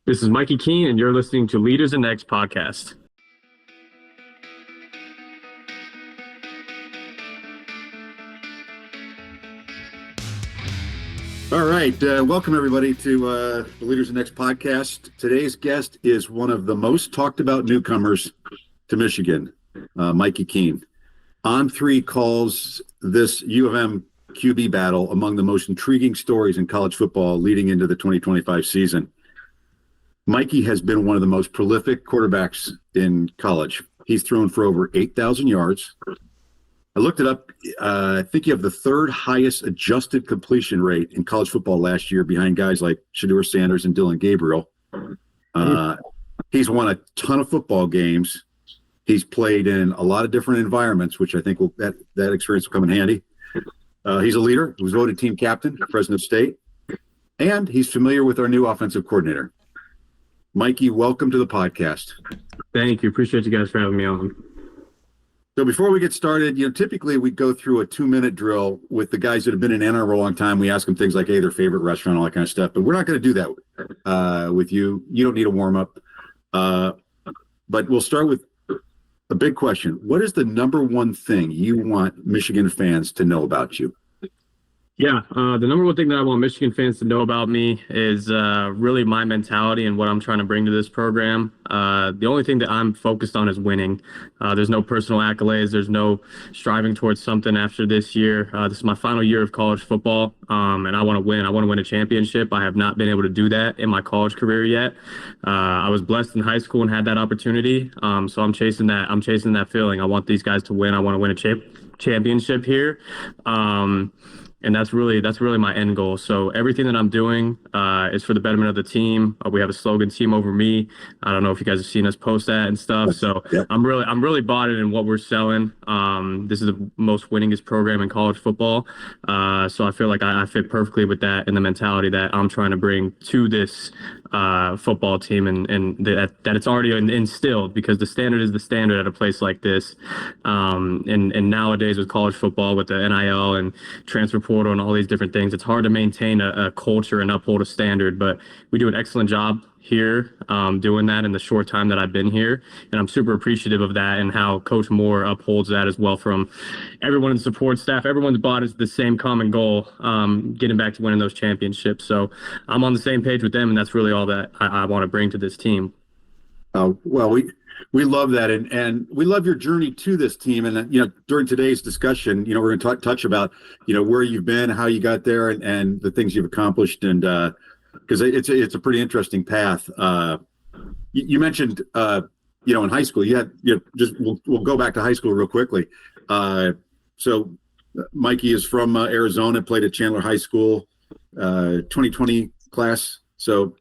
This is Mikey Keene, and you're listening to Leaders in X podcast. All right. Welcome, everybody, to the Leaders in X podcast. Today's guest is one of the most talked about newcomers to Michigan, Mikey Keene. On3 calls this U of M QB battle among the most intriguing stories in college football leading into the 2025 season. Mikey has been one of the most prolific quarterbacks in college. He's thrown for over 8,000 yards. I looked it up. I think you have the third highest adjusted completion rate in college football last year, behind guys like Shedeur Sanders and Dillon Gabriel. He's won a ton of football games. He's played in a lot of different environments, which I think that experience will come in handy. He's a leader. He was voted team captain at Fresno State, and he's familiar with our new offensive coordinator. Mikey, welcome to the podcast. Thank you. Appreciate you guys for having me on. So before we get started, typically we go through a 2-minute drill with the guys that have been in Ann Arbor a long time. We ask them things like, hey, their favorite restaurant, all that kind of stuff. But we're not going to do that with you. You don't need a warm-up. But we'll start with a big question. What is the number one thing you want Michigan fans to know about you? Yeah, the number one thing that I want Michigan fans to know about me is really my mentality and what I'm trying to bring to this program. The only thing that I'm focused on is winning. There's no personal accolades. There's no striving towards something after this year. This is my final year of college football, and I want to win. I want to win a championship. I have not been able to do that in my college career yet. I was blessed in high school and had that opportunity, so I'm chasing that. I'm chasing that feeling. I want these guys to win. I want to win a championship here. And that's really my end goal. So everything that I'm doing is for the betterment of the team. We have a slogan, "Team over me." I don't know if you guys have seen us post that and stuff. So yep. I'm really bought in what we're selling. This is the most winningest program in college football. So I feel like I fit perfectly with that and the mentality that I'm trying to bring to this football team, and that it's already instilled, because the standard is the standard at a place like this. And nowadays with college football, with the NIL and transfer portal and all these different things, it's hard to maintain a culture and uphold a standard, but we do an excellent job here doing that in the short time that I've been here, and I'm super appreciative of that and how Coach Moore upholds that as well from everyone in support staff. Everyone's bought is the same common goal, getting back to winning those championships. So I'm on the same page with them, and that's really all that I want to bring to this team. Well, we love that, and we love your journey to this team. And during today's discussion, we're going to touch about where you've been, how you got there, and the things you've accomplished, and because it's a pretty interesting path. You mentioned in high school we'll go back to high school real quickly. So Mikey is from Arizona, played at Chandler High School, 2020 class. So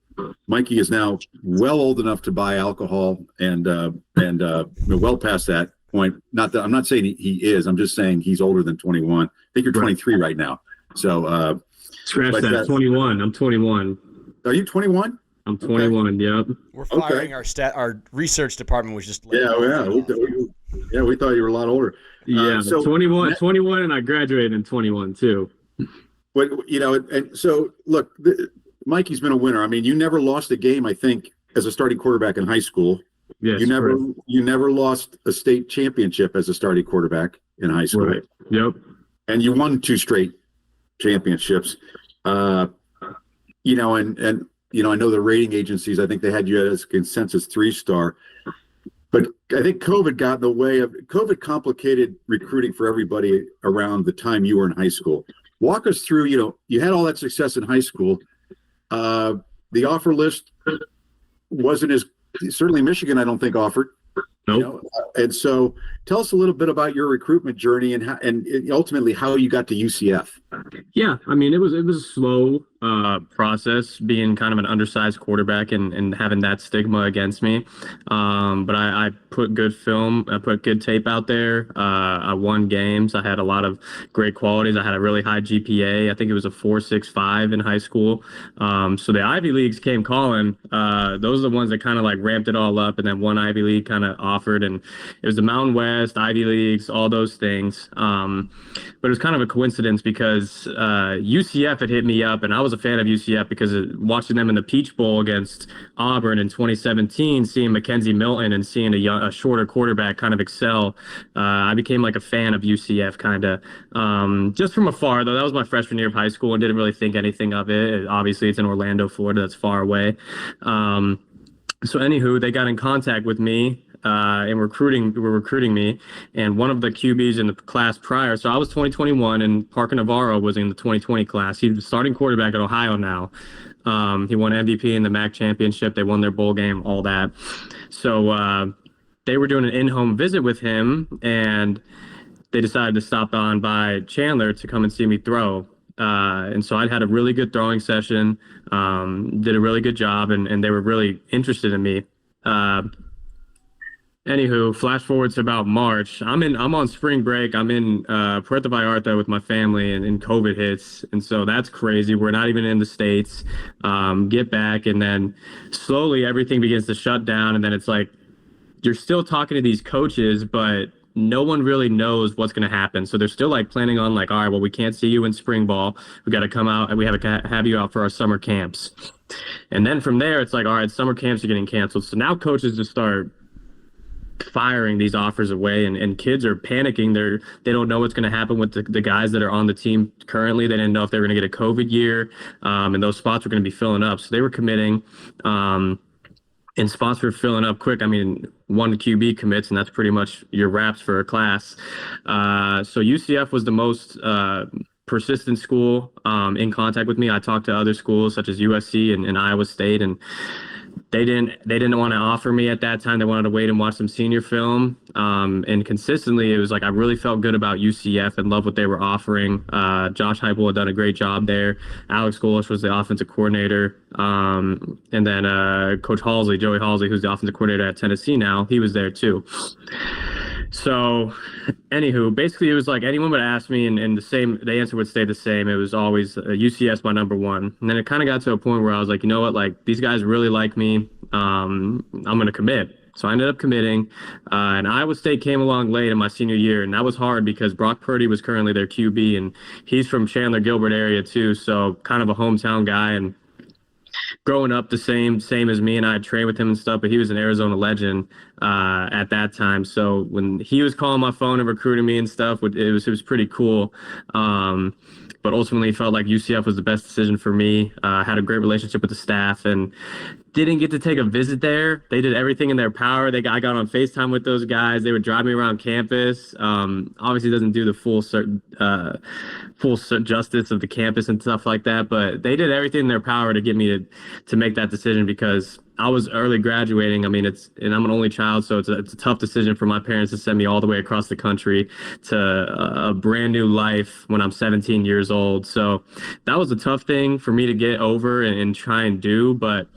Mikey is now well old enough to buy alcohol and well past that point. Not that I'm not saying he is. I'm just saying he's older than 21. I think you're 23 right now. So scratch that. 21. I'm 21. Are you 21? I'm 21. Yep. We're firing our research department was just we thought you were a lot older. Yeah, so 21, and I graduated in 21 too. But and so look. Mikey's been a winner. I mean, you never lost a game, I think, as a starting quarterback in high school. Yes, you never lost a state championship as a starting quarterback in high school. Right. Yep. And you won 2 straight championships. I know the rating agencies, I think they had you as a consensus 3-star. But I think COVID complicated recruiting for everybody around the time you were in high school. Walk us through, you had all that success in high school. The offer list wasn't as certainly Michigan, I don't think, offered. Nope. And so tell us a little bit about your recruitment journey and ultimately how you got to UCF. Yeah, I mean, it was a slow process, being kind of an undersized quarterback and having that stigma against me. But I put good film, I put good tape out there. I won games. I had a lot of great qualities. I had a really high GPA. I think it was a 4.65 in high school. So the Ivy Leagues came calling. Those are the ones that kind of like ramped it all up. And then one Ivy League kind of offered, and it was the Mountain West, Ivy Leagues, all those things. But it was kind of a coincidence because UCF had hit me up, and I was a fan of UCF because watching them in the Peach Bowl against Auburn in 2017, seeing Mackenzie Milton and seeing a shorter quarterback kind of excel, I became like a fan of UCF kind of just from afar, though. That was my freshman year of high school and didn't really think anything of it. Obviously, it's in Orlando, Florida. That's far away. So anywho, they got in contact with me and were recruiting me, and one of the QBs in the class prior. So I was 2021, and Parker Navarro was in the 2020 class. He's the starting quarterback at Ohio now. He won MVP in the MAC championship. They won their bowl game, all that. So they were doing an in-home visit with him, and they decided to stop on by Chandler to come and see me throw. And so I'd had a really good throwing session, did a really good job, and they were really interested in me. Anywho, flash forward to about March. I'm on spring break. I'm in Puerto Vallarta with my family, and COVID hits, and so that's crazy. We're not even in the States. Get back, and then slowly everything begins to shut down, and then it's like you're still talking to these coaches, but no one really knows what's going to happen. So they're still like planning on like, all right, well, we can't see you in spring ball. We got to come out and we have to have you out for our summer camps. And then from there, it's like, all right, summer camps are getting canceled. So now coaches just start firing these offers away, and kids are panicking. They don't know what's going to happen with the guys that are on the team currently. They didn't know if they were going to get a COVID year, and those spots were going to be filling up. So they were committing, and spots were filling up quick. I mean, one QB commits, and that's pretty much your wraps for a class. So UCF was the most persistent school in contact with me. I talked to other schools such as USC and Iowa State, and they didn't want to offer me at that time. They wanted to wait and watch some senior film. And consistently, it was like I really felt good about UCF and loved what they were offering. Josh Heupel had done a great job there. Alex Golesh was the offensive coordinator. And then Coach Joey Halsey, who's the offensive coordinator at Tennessee now, he was there too. So, anywho, basically it was like anyone would ask me, and the answer would stay the same. It was always UCS my number one. And then it kind of got to a point where I was like, you know what, like these guys really like me. I'm going to commit. So I ended up committing, and Iowa State came along late in my senior year, and that was hard because Brock Purdy was currently their QB, and he's from Chandler Gilbert area too, so kind of a hometown guy. And growing up the same as me, and I had trained with him and stuff, but he was an Arizona legend at that time. So when he was calling my phone and recruiting me and stuff, it was pretty cool. But ultimately felt like UCF was the best decision for me. I had a great relationship with the staff and didn't get to take a visit there. They did everything in their power. I got on FaceTime with those guys. They would drive me around campus. Obviously doesn't do the full justice of the campus and stuff like that, but they did everything in their power to get me to make that decision because I was early graduating. I mean, and I'm an only child, so it's a tough decision for my parents to send me all the way across the country to a brand new life when I'm 17 years old. So that was a tough thing for me to get over and try and do, but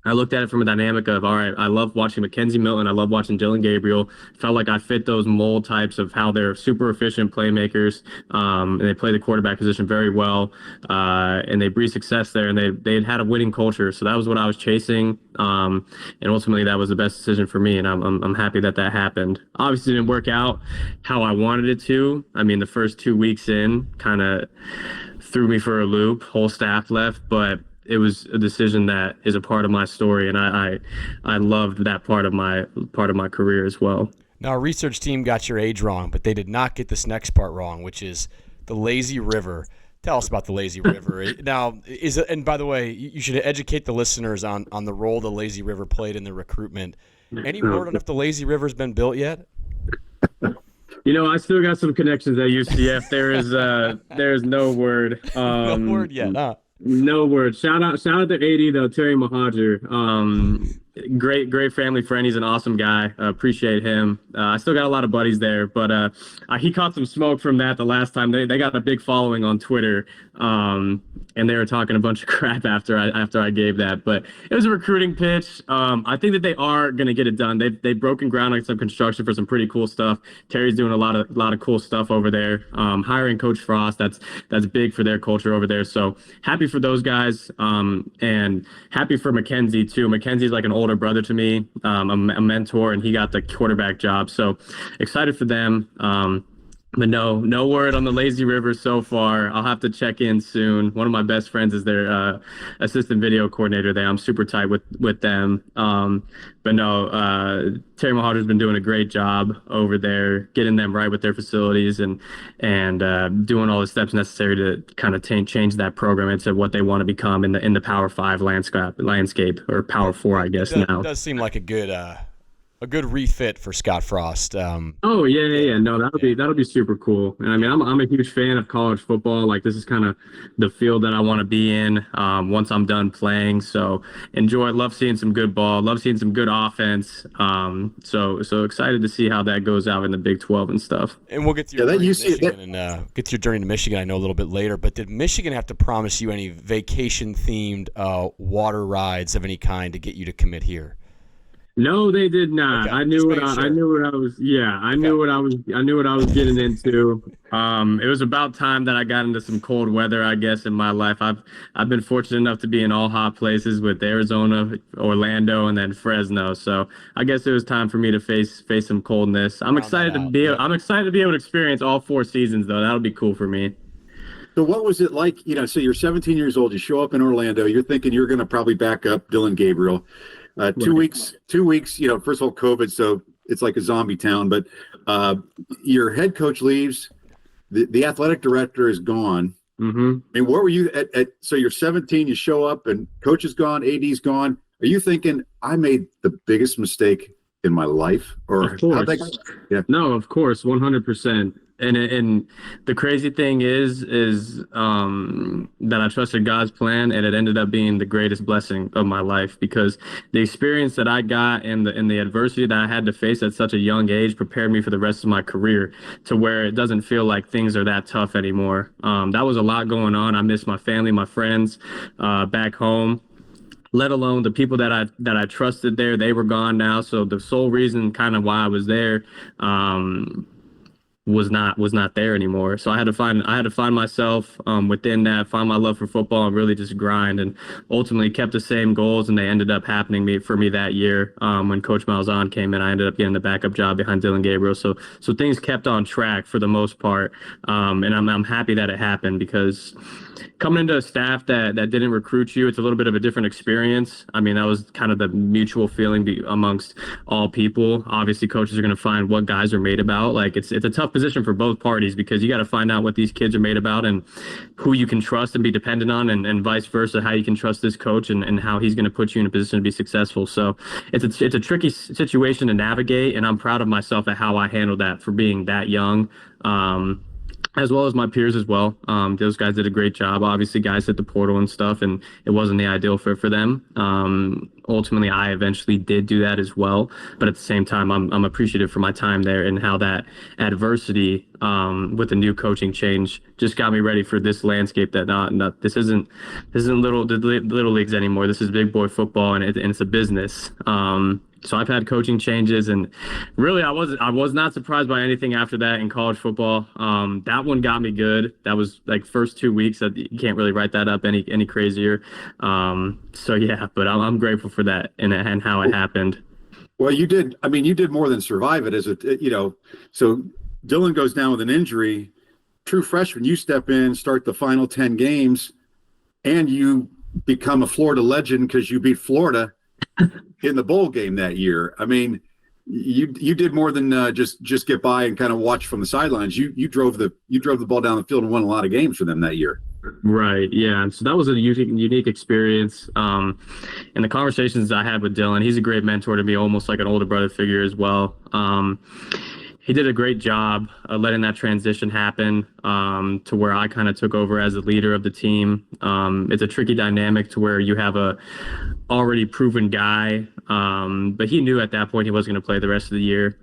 I looked at it from a dynamic of, all right, I love watching Mackenzie Milton. I love watching Dillon Gabriel. Felt like I fit those mold types of how they're super efficient playmakers. And they play the quarterback position very well. And they breed success there. And they had a winning culture. So that was what I was chasing. And ultimately, that was the best decision for me. And I'm happy that happened. Obviously, it didn't work out how I wanted it to. I mean, the first 2 weeks in kind of threw me for a loop. Whole staff left. But it was a decision that is a part of my story, and I loved that part of my career as well. Now, our research team got your age wrong, but they did not get this next part wrong, which is the lazy river. Tell us about the lazy river. Now, and by the way, you should educate the listeners on the role the lazy river played in the recruitment. Any word on if the lazy river's been built yet? You know, I still got some connections at UCF. There is no word. No word yet, huh? No word. Shout out to 80 though, Terry Mahajer. Great family friend. He's an awesome guy. Appreciate him. I still got a lot of buddies there, but he caught some smoke from that the last time. They got a big following on Twitter And they were talking a bunch of crap after I gave that, but it was a recruiting pitch. I think that they are going to get it done. They've broken ground on some construction for some pretty cool stuff. Terry's doing a lot of cool stuff over there. Hiring Coach Frost, that's big for their culture over there. So happy for those guys, and happy for Mackenzie too. Mackenzie's like an older brother to me, a mentor, and he got the quarterback job. So excited for them. But no word on the Lazy River so far. I'll have to check in soon. One of my best friends is their assistant video coordinator there. I'm super tight with them. But no, Terry Maharder's been doing a great job over there, getting them right with their facilities and doing all the steps necessary to kind of change that program into what they want to become in the Power 5 landscape or Power 4, I guess now. It does seem like a good refit for Scott Frost. Oh yeah. No, that'll be super cool. And I mean, I'm a huge fan of college football. Like this is kind of the field that I want to be in once I'm done playing. So love seeing some good ball, love seeing some good offense. So excited to see how that goes out in the Big 12 and stuff. And we'll get to your journey to Michigan and get to your journey to Michigan. I know a little bit later, but did Michigan have to promise you any vacation themed water rides of any kind to get you to commit here? No, they did not. Okay. I knew what I was getting into. It was about time that I got into some cold weather, I guess, in my life. I've been fortunate enough to be in all hot places with Arizona, Orlando, and then Fresno. So I guess it was time for me to face some coldness. I'm excited to be able to experience all 4 seasons though. That'll be cool for me. So what was it like, so you're 17 years old, you show up in Orlando, you're thinking you're going to probably back up Dillon Gabriel. 2 weeks, first of all, COVID, so it's like a zombie town, but your head coach leaves, the athletic director is gone. Mm-hmm. I mean, what were you so you're 17, you show up and coach is gone, AD's gone. Are you thinking I made the biggest mistake in my life? Or of course. No, of course, 100%. And the crazy thing is that I trusted God's plan, and it ended up being the greatest blessing of my life, because the experience that I got and the adversity that I had to face at such a young age prepared me for the rest of my career, to where it doesn't feel like things are that tough anymore. That was a lot going on. I miss my family, my friends back home. Let alone the people that I trusted there. They were gone now. So the sole reason kind of why I was there was not there anymore. So I had to find myself within that, find my love for football, and really just grind, and ultimately kept the same goals, and they ended up happening for me that year. When Coach Malzahn came in, I ended up getting the backup job behind Dillon Gabriel. So things kept on track for the most part. And I'm happy that it happened, because coming into a staff that didn't recruit you, it's a little bit of a different experience. I mean, that was kind of the mutual feeling amongst all people. Obviously, coaches are going to find what guys are made about. Like it's a tough position for both parties, because you got to find out what these kids are made about and who you can trust and be dependent on, and vice versa, how you can trust this coach and how he's going to put you in a position to be successful. So it's a tricky situation to navigate, and I'm proud of myself at how I handled that for being that young. As well as my peers as well. Those guys did a great job. Obviously, guys hit the portal and stuff, and it wasn't the ideal fit for them. Ultimately, I eventually did do that as well. But at the same time, I'm appreciative for my time there, and how that adversity with the new coaching change just got me ready for this landscape. That this isn't little leagues anymore. This is big boy football, and it's a business. So I've had coaching changes, and really I was not surprised by anything after that in college football. That one got me good. That was like first 2 weeks. You can't really write that up any crazier. So yeah, but I'm grateful for that and how it happened. Well, you did. I mean, you did more than survive it. So Dillon goes down with an injury. True freshman, you step in, start the final 10 games, and you become a Florida legend because you beat Florida in the bowl game that year. I mean, you did more than just get by and kind of watch from the sidelines. You drove the ball down the field and won a lot of games for them that year. Right. Yeah. So that was a unique experience. And the conversations I had with Dillon, he's a great mentor to me, almost like an older brother figure as well. He did a great job letting that transition happen to where I kind of took over as the leader of the team. It's a tricky dynamic to where you have a already proven guy, but he knew at that point he wasn't going to play the rest of the year.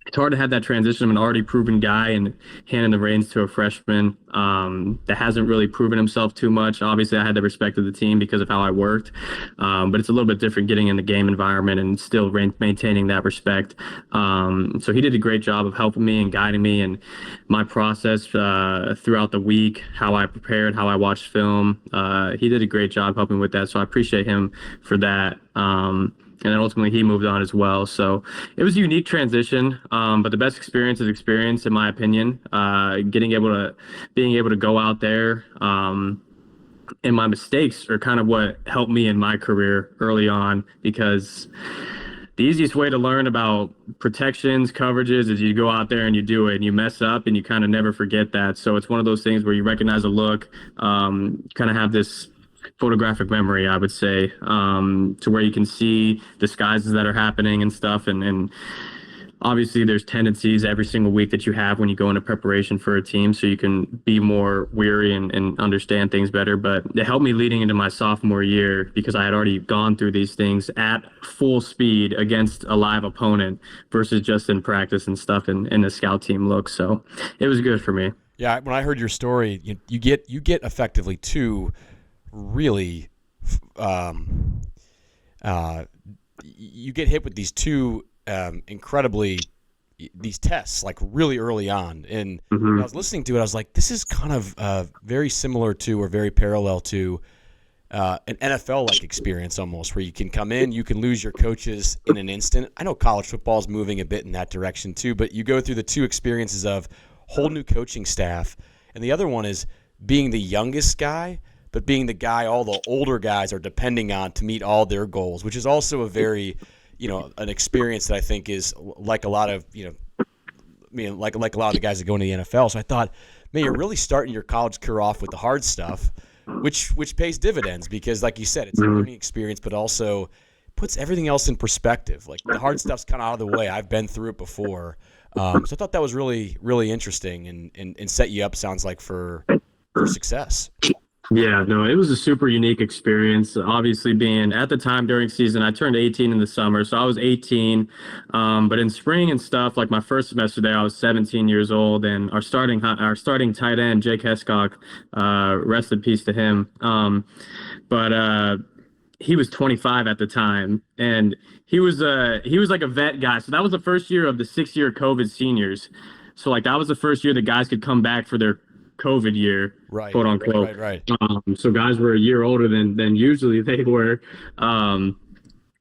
it's hard to have that transition of an already proven guy and handing the reins to a freshman that hasn't really proven himself too much. Obviously, I had the respect of the team because of how I worked, but it's a little bit different getting in the game environment and still maintaining that respect. So he did a great job of helping me and guiding me and my process throughout the week, how I prepared, how I watched film. He did a great job helping with that, so I appreciate him for that. And then ultimately he moved on as well. So it was a unique transition, but the best experience is experience, in my opinion. Being able to go out there, and my mistakes are kind of what helped me in my career early on, because the easiest way to learn about protections, coverages, is you go out there and you do it and you mess up and you kind of never forget that. So it's one of those things where you recognize a look, kind of have this photographic memory, I would say, to where you can see disguises that are happening and stuff. And obviously there's tendencies every single week that you have when you go into preparation for a team, so you can be more weary and understand things better. But it helped me leading into my sophomore year, because I had already gone through these things at full speed against a live opponent versus just in practice and stuff in the scout team look. So it was good for me. Yeah, when I heard your story, you get effectively two really you get hit with these two incredibly these tests like really early on, and when I was listening to it, I was like, this is kind of very similar to, or very parallel to, an NFL-like experience almost, where you can come in, you can lose your coaches in an instant. I know college football is moving a bit in that direction too, but you go through the two experiences of whole new coaching staff, and the other one is being the youngest guy, but being the guy all the older guys are depending on to meet all their goals, which is also a very, an experience that I think is like a lot of, like a lot of the guys that go into the NFL. So I thought, man, you're really starting your college career off with the hard stuff, which pays dividends, because, like you said, it's a learning experience, but also puts everything else in perspective. Like, the hard stuff's kind of out of the way. I've been through it before. So I thought that was really, really interesting and set you up, sounds like, for success. Yeah, no, it was a super unique experience. Obviously, being at the time during season, I turned 18 in the summer, so I was 18. But in spring and stuff, like my first semester there, I was 17 years old, and our starting tight end, Jake Hescock, rest in peace to him. But he was 25 at the time, and he was like a vet guy. So that was the first year of the 6-year COVID seniors. So like that was the first year that guys could come back for their COVID year, right, quote unquote. Right. So guys were a year older than usually they were. And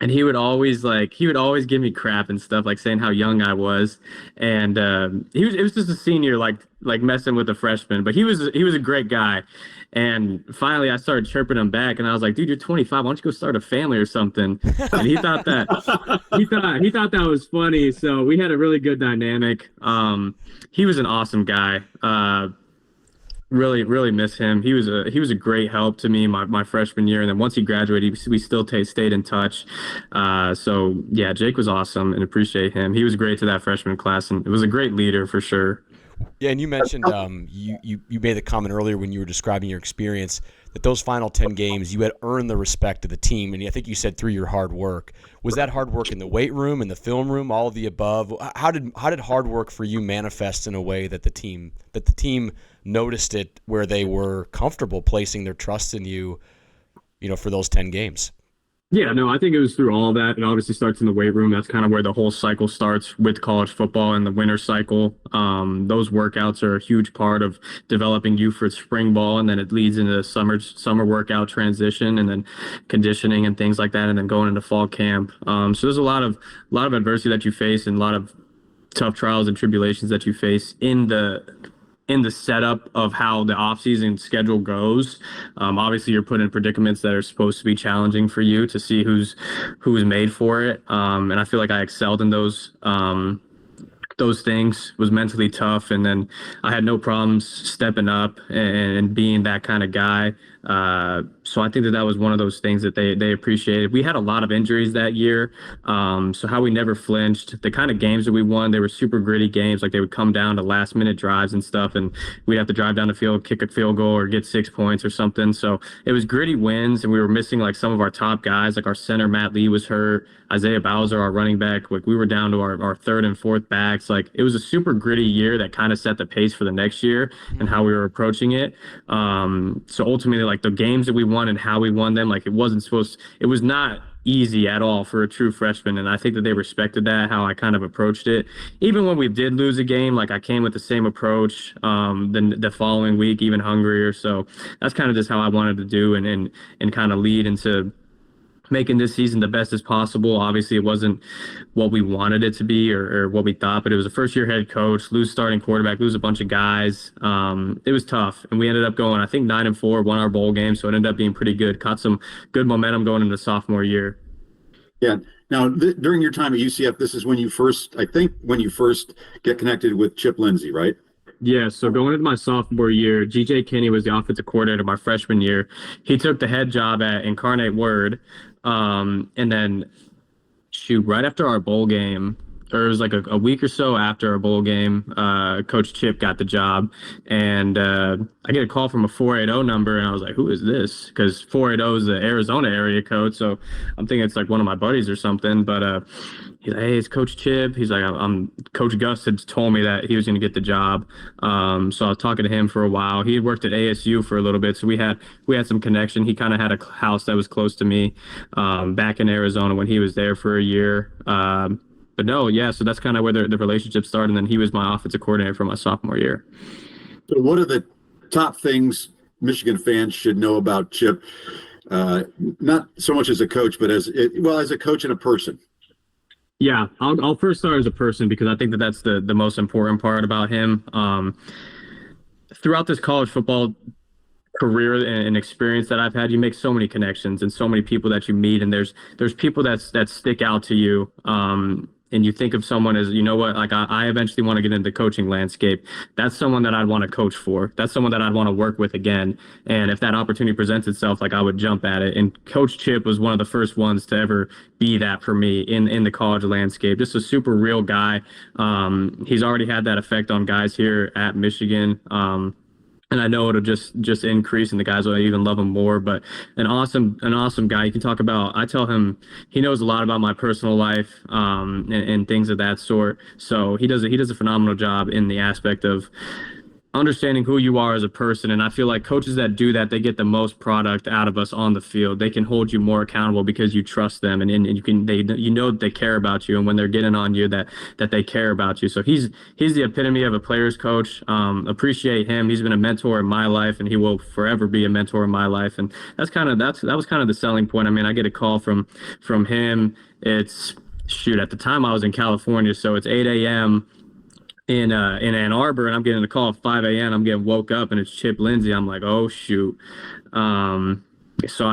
he would always give me crap and stuff, like saying how young I was. And it was just a senior, like messing with a freshman, but he was a great guy. And finally I started chirping him back, and I was like, dude, you're 25. Why don't you go start a family or something? And he thought that was funny. So we had a really good dynamic. He was an awesome guy. Really miss him. He was a great help to me my freshman year, and then once he graduated, we still stayed in touch. So yeah, Jake was awesome, and appreciate him. He was great to that freshman class, and it was a great leader for sure. Yeah, and you mentioned you made the comment earlier when you were describing your experience that those final 10 games you had earned the respect of the team, and I think you said through your hard work. Was that hard work in the weight room, in the film room, all of the above? How did hard work for you manifest in a way that the team noticed it, where they were comfortable placing their trust in you, for those 10 games? Yeah, no, I think it was through all of that. It obviously starts in the weight room. That's kind of where the whole cycle starts with college football and the winter cycle. Those workouts are a huge part of developing you for spring ball, and then it leads into summer workout transition, and then conditioning and things like that, and then going into fall camp. So there's a lot of adversity that you face, and a lot of tough trials and tribulations that you face in the setup of how the offseason schedule goes. Obviously, you're put in predicaments that are supposed to be challenging for you to see who's made for it. And I feel like I excelled in those things, was mentally tough, and then I had no problems stepping up and being that kind of guy. So I think that was one of those things that they appreciated. We had a lot of injuries that year, so how we never flinched. The kind of games that we won, they were super gritty games. Like, they would come down to last minute drives and stuff, and we'd have to drive down the field, kick a field goal, or get 6 points or something. So it was gritty wins, and we were missing like some of our top guys. Like, our center Matt Lee was hurt, Isaiah Bowser, our running back. Like, we were down to our third and fourth backs. it's like it was a super gritty year that kind of set the pace for the next year and how we were approaching it. So ultimately, like the games that we won and how we won them, like it was not easy at all for a true freshman, and I think that they respected that, how I kind of approached it. Even when we did lose a game, like I came with the same approach the following week, even hungrier. So that's kind of just how I wanted to do and kind of lead into making this season the best as possible. Obviously, it wasn't what we wanted it to be or what we thought, but it was a first-year head coach, lose starting quarterback, lose a bunch of guys. It was tough, and we ended up going, I think, 9-4, won our bowl game, so it ended up being pretty good. Caught some good momentum going into sophomore year. Yeah. Now, during your time at UCF, this is when you first get connected with Chip Lindsey, right? Yeah, so going into my sophomore year, G.J. Kinney was the offensive coordinator my freshman year. He took the head job at Incarnate Word, and then, right after our bowl game, or it was like a week or so after our bowl game, Coach Chip got the job, and I get a call from a 480 number, and I was like, who is this? Because 480 is the Arizona area code, so I'm thinking it's like one of my buddies or something, but he's like, hey, it's Coach Chip. He's like, Coach Gus had told me that he was going to get the job, so I was talking to him for a while. He had worked at ASU for a little bit, so we had some connection. He kind of had a house that was close to me back in Arizona when he was there for a year. But no, yeah, so that's kind of where the relationship started, and then he was my offensive coordinator for my sophomore year. So what are the top things Michigan fans should know about Chip? Not so much as a coach, but as a coach and a person. Yeah, I'll first start as a person because I think that's the most important part about him. Throughout this college football career and experience that I've had, you make so many connections and so many people that you meet, and there's people that stick out to you. And you think of someone as, you know what, like I eventually want to get into the coaching landscape. That's someone that I'd want to coach for. That's someone that I'd want to work with again. And if that opportunity presents itself, like I would jump at it. And Coach Chip was one of the first ones to ever be that for me in the college landscape. Just a super real guy. He's already had that effect on guys here at Michigan. And I know it'll just increase, and the guys will even love him more. But an awesome guy. You can talk about. I tell him he knows a lot about my personal life, and things of that sort. So he does a phenomenal job in the aspect of understanding who you are as a person. And I feel like coaches that do that, they get the most product out of us on the field. They can hold you more accountable because you trust them, and you know that they care about you, and when they're getting on you that they care about you. So he's the epitome of a player's coach. Appreciate him. He's been a mentor in my life, and he will forever be a mentor in my life. And that was kind of the selling point. I mean, I get a call from him. It's at the time I was in California, so it's 8 a.m. in Ann Arbor, and I'm getting a call at 5 a.m. I'm getting woke up, and it's Chip Lindsey. I'm like, oh shoot. So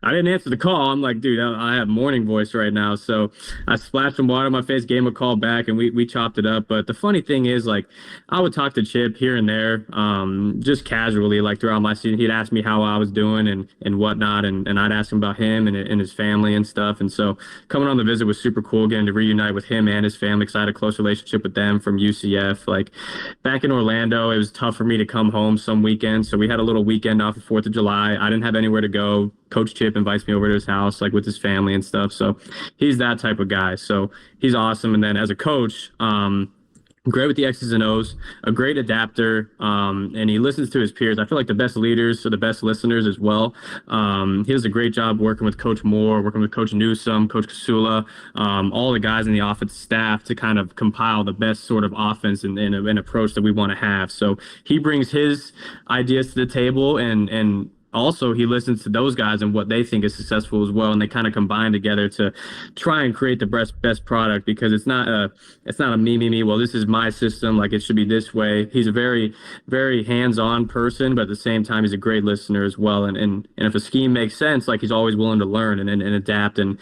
I didn't answer the call. I'm like, dude, I have morning voice right now. So I splashed some water on my face, gave him a call back, and we chopped it up. But the funny thing is, like, I would talk to Chip here and there, just casually, like throughout my season. He'd ask me how I was doing and whatnot, and I'd ask him about him and his family and stuff. And so coming on the visit was super cool, getting to reunite with him and his family, because I had a close relationship with them from UCF. Like, back in Orlando, it was tough for me to come home some weekends, so we had a little weekend off of 4th of July. I didn't have anywhere to go. Coach Chip invites me over to his house, like with his family and stuff. So he's that type of guy. So he's awesome. And then as a coach, great with the X's and O's, a great adapter, and he listens to his peers. I feel like the best leaders are the best listeners as well. He does a great job working with Coach Moore, working with Coach Newsome, Coach Kasula, all the guys in the offensive staff to kind of compile the best sort of offense and approach that we want to have. So he brings his ideas to the table, and also he listens to those guys and what they think is successful as well, and they kind of combine together to try and create the best product, because it's not a me, well, this is my system, like it should be this way. He's a very, very hands-on person, but at the same time he's a great listener as well, and if a scheme makes sense, like he's always willing to learn and adapt and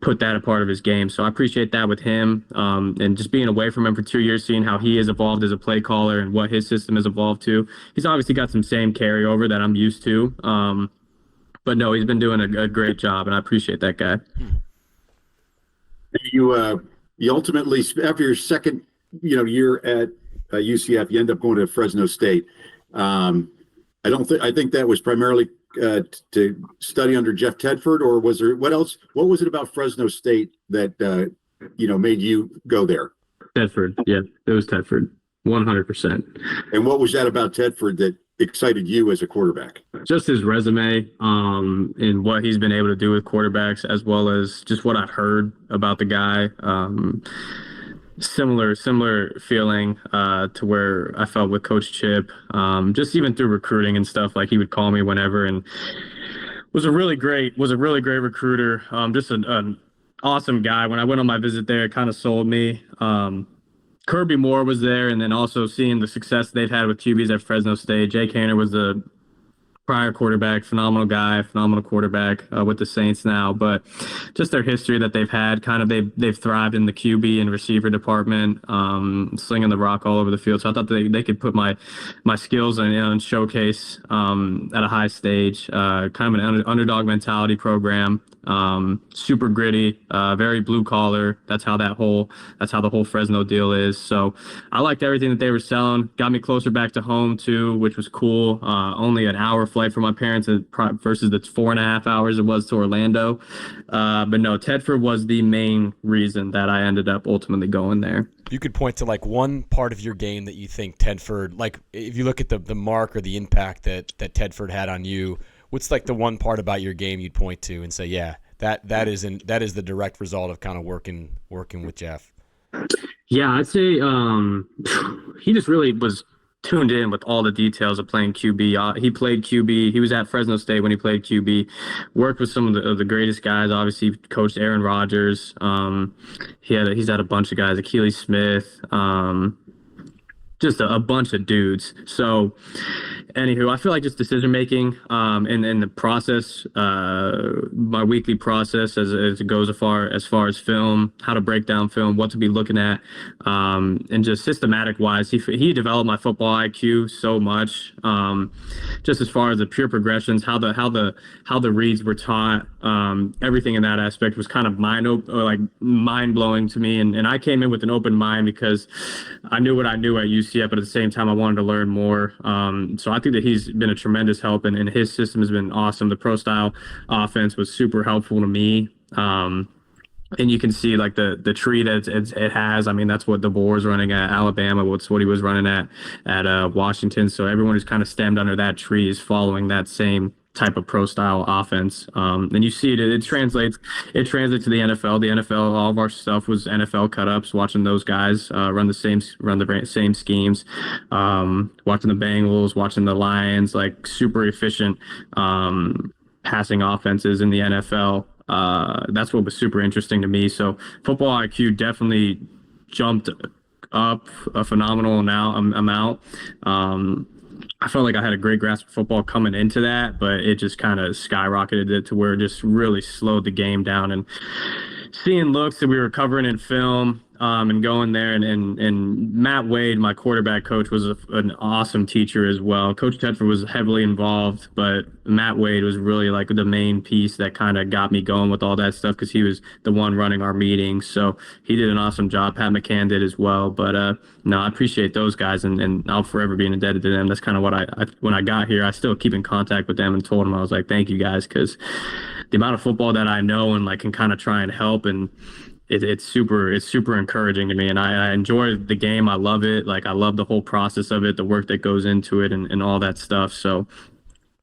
put that a part of his game. So I appreciate that with him, and just being away from him for 2 years, seeing how he has evolved as a play caller and what his system has evolved to. He's obviously got some same carryover that I'm used to. But no, he's been doing a great job, and I appreciate that guy. You ultimately, after your second year at UCF, you end up going to Fresno State. I think that was primarily to study under Jeff Tedford, or was there what else? What was it about Fresno State that made you go there? Tedford. Yeah, it was Tedford. 100%. And what was that about Tedford that excited you as a quarterback? Just his resume, and what he's been able to do with quarterbacks, as well as just what I've heard about the guy. Similar feeling to where I felt with Coach Chip. Just even through recruiting and stuff, like he would call me whenever, and was a really great recruiter. Just an awesome guy. When I went on my visit there, it kind of sold me. Kirby Moore was there, and then also seeing the success they've had with QBs at Fresno State. Jake Haener was the prior quarterback, phenomenal guy, phenomenal quarterback with the Saints now. But just their history that they've had, kind of they've thrived in the QB and receiver department, slinging the rock all over the field. So I thought they could put my skills and showcase at a high stage. Kind of an underdog mentality program. Super gritty, very blue collar. That's how the whole Fresno deal is. So I liked everything that they were selling. Got me closer back to home too, which was cool. Only an hour flight for my parents versus the 4.5 hours it was to Orlando. But no, Tedford was the main reason that I ended up ultimately going there. You could point to like one part of your game that you think Tedford, like if you look at the mark or the impact that Tedford had on you, what's like the one part about your game you'd point to and say, yeah, that is the direct result of kind of working with Jeff? Yeah, I'd say he just really was tuned in with all the details of playing QB. He played QB. He was at Fresno State when he played QB. Worked with some of the greatest guys. Obviously, coached Aaron Rodgers. He's had a bunch of guys, Achilles Smith. Just a bunch of dudes. So, anywho, I feel like just decision making in the process, my weekly process as it goes as far as film, how to break down film, what to be looking at, and just systematic wise, he developed my football IQ so much. Just as far as the pure progressions, how the reads were taught, everything in that aspect was kind of mind blowing to me. And I came in with an open mind because I knew what I knew at UCF, but at the same time I wanted to learn more. So I think that he's been a tremendous help, and his system has been awesome. The pro style offense was super helpful to me. And you can see like the tree that it has. I mean, that's what DeBoer was running at Alabama. What's what he was running at Washington. So everyone who's kind of stemmed under that tree is following that same type of pro style offense. And you see it translates to the NFL. The NFL, all of our stuff was NFL cut ups, watching those guys run the same schemes, watching the Bengals, watching the Lions, like super efficient passing offenses in the NFL. That's what was super interesting to me. So football IQ definitely jumped up a phenomenal amount. I felt like I had a great grasp of football coming into that, but it just kind of skyrocketed it to where it just really slowed the game down. And seeing looks that we were covering in film, and going there, and Matt Wade, my quarterback coach, was an awesome teacher as well. Coach Tedford was heavily involved, but Matt Wade was really like the main piece that kind of got me going with all that stuff, because he was the one running our meetings. So he did an awesome job. Pat McCann did as well. But no, I appreciate those guys, and I'll forever be indebted to them. That's kind of what I when I got here, I still keep in contact with them and told them, I was like, thank you guys, because the amount of football that I know and like can kind of try and help, and it's super encouraging to me, and I enjoy the game. I love it. Like I love the whole process of it, the work that goes into it, and all that stuff. So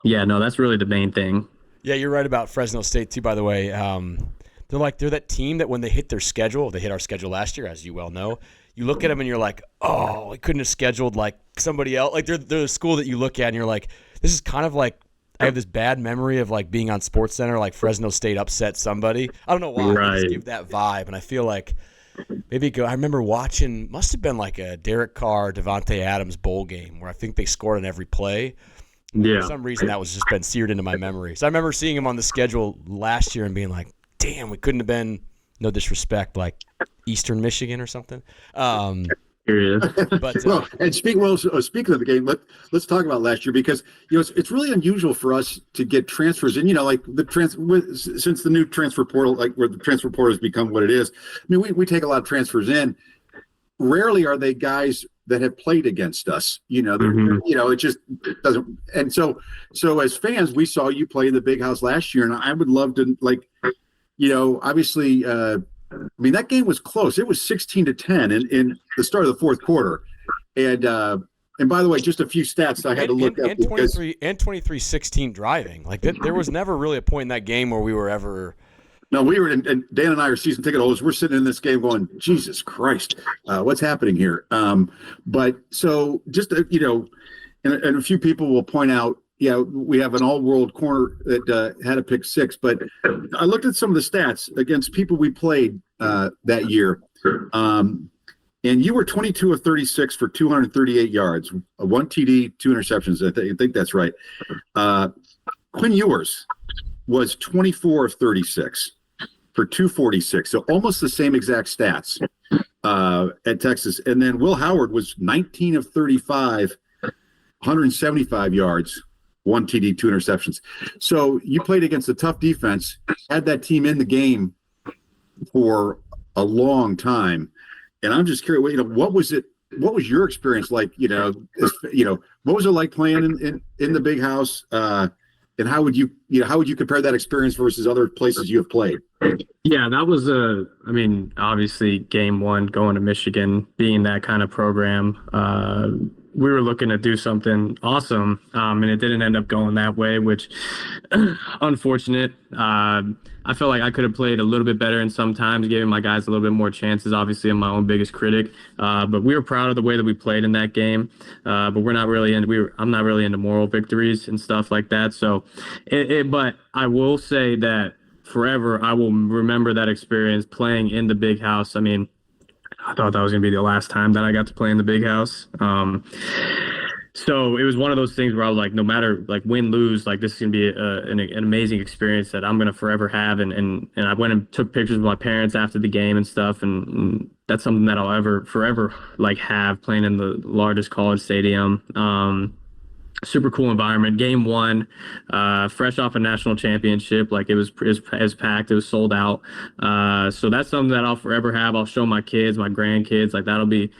yeah, no, that's really the main thing. Yeah, you're right about Fresno State too, by the way. They're that team that when they hit their schedule, they hit our schedule last year, as you well know, you look at them and you're like, oh, I couldn't have scheduled like somebody else. Like they're a school that you look at and you're like, this is kind of like, I have this bad memory of like being on SportsCenter, like Fresno State upset somebody. I don't know why. Right. I just give that vibe, and I feel like I remember watching, must have been like a Derek Carr, Devontae Adams bowl game where I think they scored on every play. Yeah. For some reason, that was just been seared into my memory. So I remember seeing him on the schedule last year and being like, damn, we couldn't have been, no disrespect, like Eastern Michigan or something. But well, and speaking of the game, let's talk about last year, because it's really unusual for us to get transfers in. Like since the new transfer portal, like where the transfer portal has become what it is. I mean, we take a lot of transfers in. Rarely are they guys that have played against us. It just doesn't. And so as fans, we saw you play in the Big House last year, and I would love to obviously. I mean, that game was close. It was 16-10 in the start of the fourth quarter. And by the way, just a few stats I had to look up. And 23-16 driving. Like there was never really a point in that game where we were ever. No, we were, and Dan and I are season ticket holders. We're sitting in this game going, Jesus Christ, what's happening here? But so just, and a few people will point out, we have an all-world corner that had a pick six. But I looked at some of the stats against people we played that year. And you were 22 of 36 for 238 yards, one TD, two interceptions. I think that's right. Quinn Ewers was 24 of 36 for 246, so almost the same exact stats at Texas. And then Will Howard was 19 of 35, 175 yards, one TD, two interceptions. So you played against a tough defense, had that team in the game for a long time. And I'm just curious, what was it? What was your experience like? What was it like playing in the big house? And how would you compare that experience versus other places you have played? Yeah, that was obviously game one going to Michigan, being that kind of program. We were looking to do something awesome, and it didn't end up going that way, which unfortunate. I felt like I could have played a little bit better, and sometimes giving my guys a little bit more chances. Obviously, I'm my own biggest critic, but we were proud of the way that we played in that game. But we're not really I'm not really into moral victories and stuff like that. So, but I will say that forever I will remember that experience playing in the big house. I mean, I thought that was going to be the last time that I got to play in the big house. So it was one of those things where I was like, no matter like win, lose, like this is going to be an amazing experience that I'm going to forever have. And I went and took pictures with my parents after the game and stuff. And that's something that I'll forever like have playing in the largest college stadium. Super cool environment. Game one, fresh off a national championship, like it was packed. It was sold out. So that's something that I'll forever have. I'll show my kids, my grandkids. Like that'll be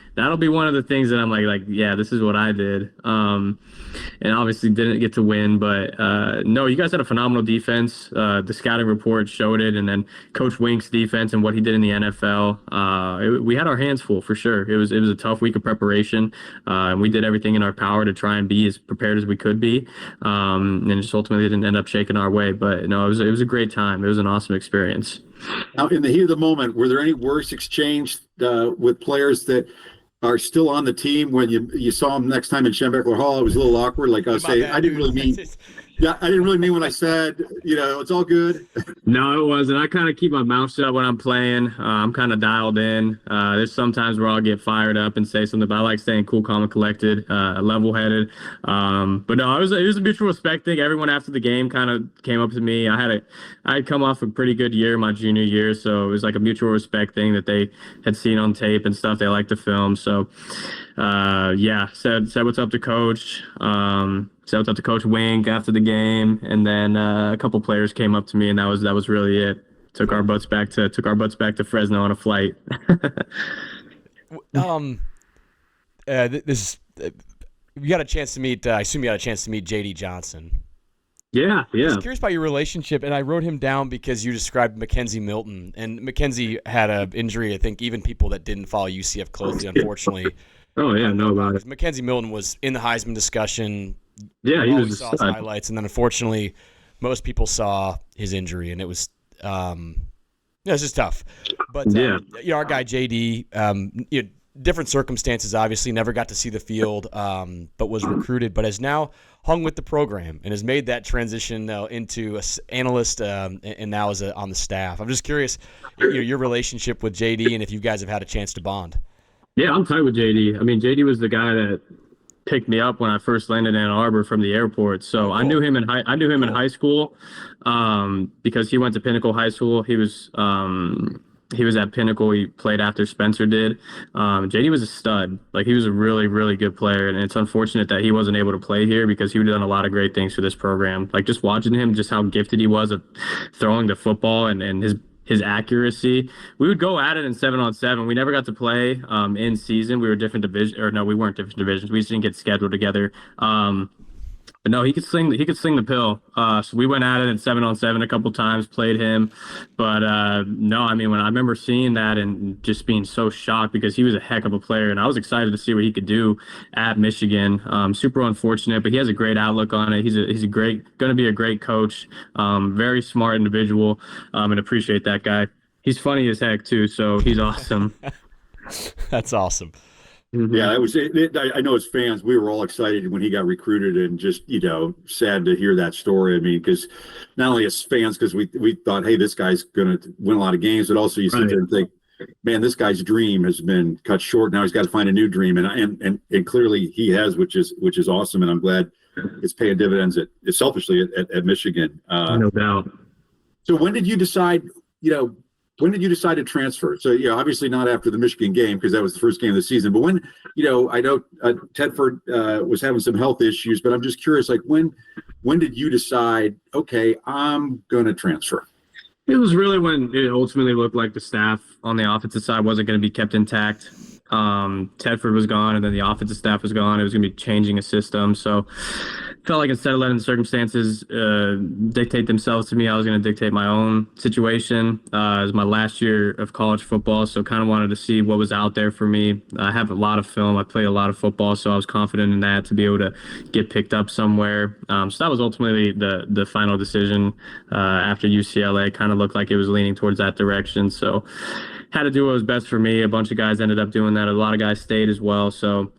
one of the things that I'm like, yeah, this is what I did. And obviously didn't get to win, but no, you guys had a phenomenal defense. The scouting report showed it, and then Coach Wink's defense and what he did in the NFL. We had our hands full for sure. It was a tough week of preparation, and we did everything in our power to try and be as prepared as we could be, and it just ultimately didn't end up shaking our way. But no, it was a great time. It was an awesome experience. Now, in the heat of the moment, were there any words exchanged with players that are still on the team when you saw them next time in Schembechler Hall? It was a little awkward. Like I was saying, I didn't really mean. Yeah, I didn't really mean when I said, it's all good. No, it wasn't. I kind of keep my mouth shut when I'm playing. I'm kind of dialed in. There's sometimes where I'll get fired up and say something, but I like staying cool, calm, and collected, level-headed. But no, it was a mutual respect thing. Everyone after the game kind of came up to me. I had come off a pretty good year my junior year, so it was like a mutual respect thing that they had seen on tape and stuff. They liked to film, so said what's up to Coach. Said what's up to Coach Wink after the game, and then a couple players came up to me, and that was really it. Took our butts back to Fresno on a flight. You got a chance to meet. I assume you got a chance to meet Jadyn Johnson. Yeah. I was curious about your relationship, and I wrote him down because you described Mackenzie Milton, and Mackenzie had an injury. I think even people that didn't follow UCF closely, unfortunately. Oh yeah, know about it. Mackenzie Milton was in the Heisman discussion. Yeah, he was saw his highlights, and then unfortunately, most people saw his injury, and it was it's just tough. But our guy JD, different circumstances, obviously, never got to see the field, but was recruited, but has now hung with the program and has made that transition into an analyst, and now is on the staff. I'm just curious, your relationship with JD, and if you guys have had a chance to bond. Yeah, I'm tight with JD. I mean, JD was the guy that picked me up when I first landed in Ann Arbor from the airport. So cool. I knew him in high school because he went to Pinnacle High School. He was at Pinnacle. He played after Spencer did. JD was a stud. Like, he was a really, really good player, and it's unfortunate that he wasn't able to play here because he would have done a lot of great things for this program. Like, just watching him, just how gifted he was at throwing the football and his accuracy. We would go at it in 7-on-7. We never got to play in season. We were different division, or no, we weren't different divisions. We just didn't get scheduled together. But no, he could sling the pill. So we went at it in 7-on-7 a couple times, played him. But no, I mean, when I remember seeing that and just being so shocked because he was a heck of a player, and I was excited to see what he could do at Michigan. Super unfortunate, but he has a great outlook on it. He's going to be a great coach, very smart individual, and appreciate that guy. He's funny as heck too, so he's awesome. That's awesome. Mm-hmm. Yeah, I know as fans, we were all excited when he got recruited, and just sad to hear that story. I mean, because not only as fans, because we thought, hey, this guy's going to win a lot of games, but also you sit there and think, man, this guy's dream has been cut short. Now he's got to find a new dream, and clearly he has, which is awesome, and I'm glad it's paying dividends selfishly at Michigan. No doubt. So when did you decide? When did you decide to transfer? So, obviously not after the Michigan game because that was the first game of the season. But when, I know Tedford was having some health issues, but I'm just curious, like when did you decide, okay, I'm going to transfer? It was really when it ultimately looked like the staff on the offensive side wasn't going to be kept intact. Tedford was gone, and then the offensive staff was gone. It was going to be changing a system. So felt like instead of letting the circumstances dictate themselves to me, I was going to dictate my own situation. It was my last year of college football, so kind of wanted to see what was out there for me. I have a lot of film. I play a lot of football, so I was confident in that to be able to get picked up somewhere. So that was ultimately the final decision after UCLA. Kind of looked like it was leaning towards that direction. So had to do what was best for me. A bunch of guys ended up doing that. A lot of guys stayed as well. So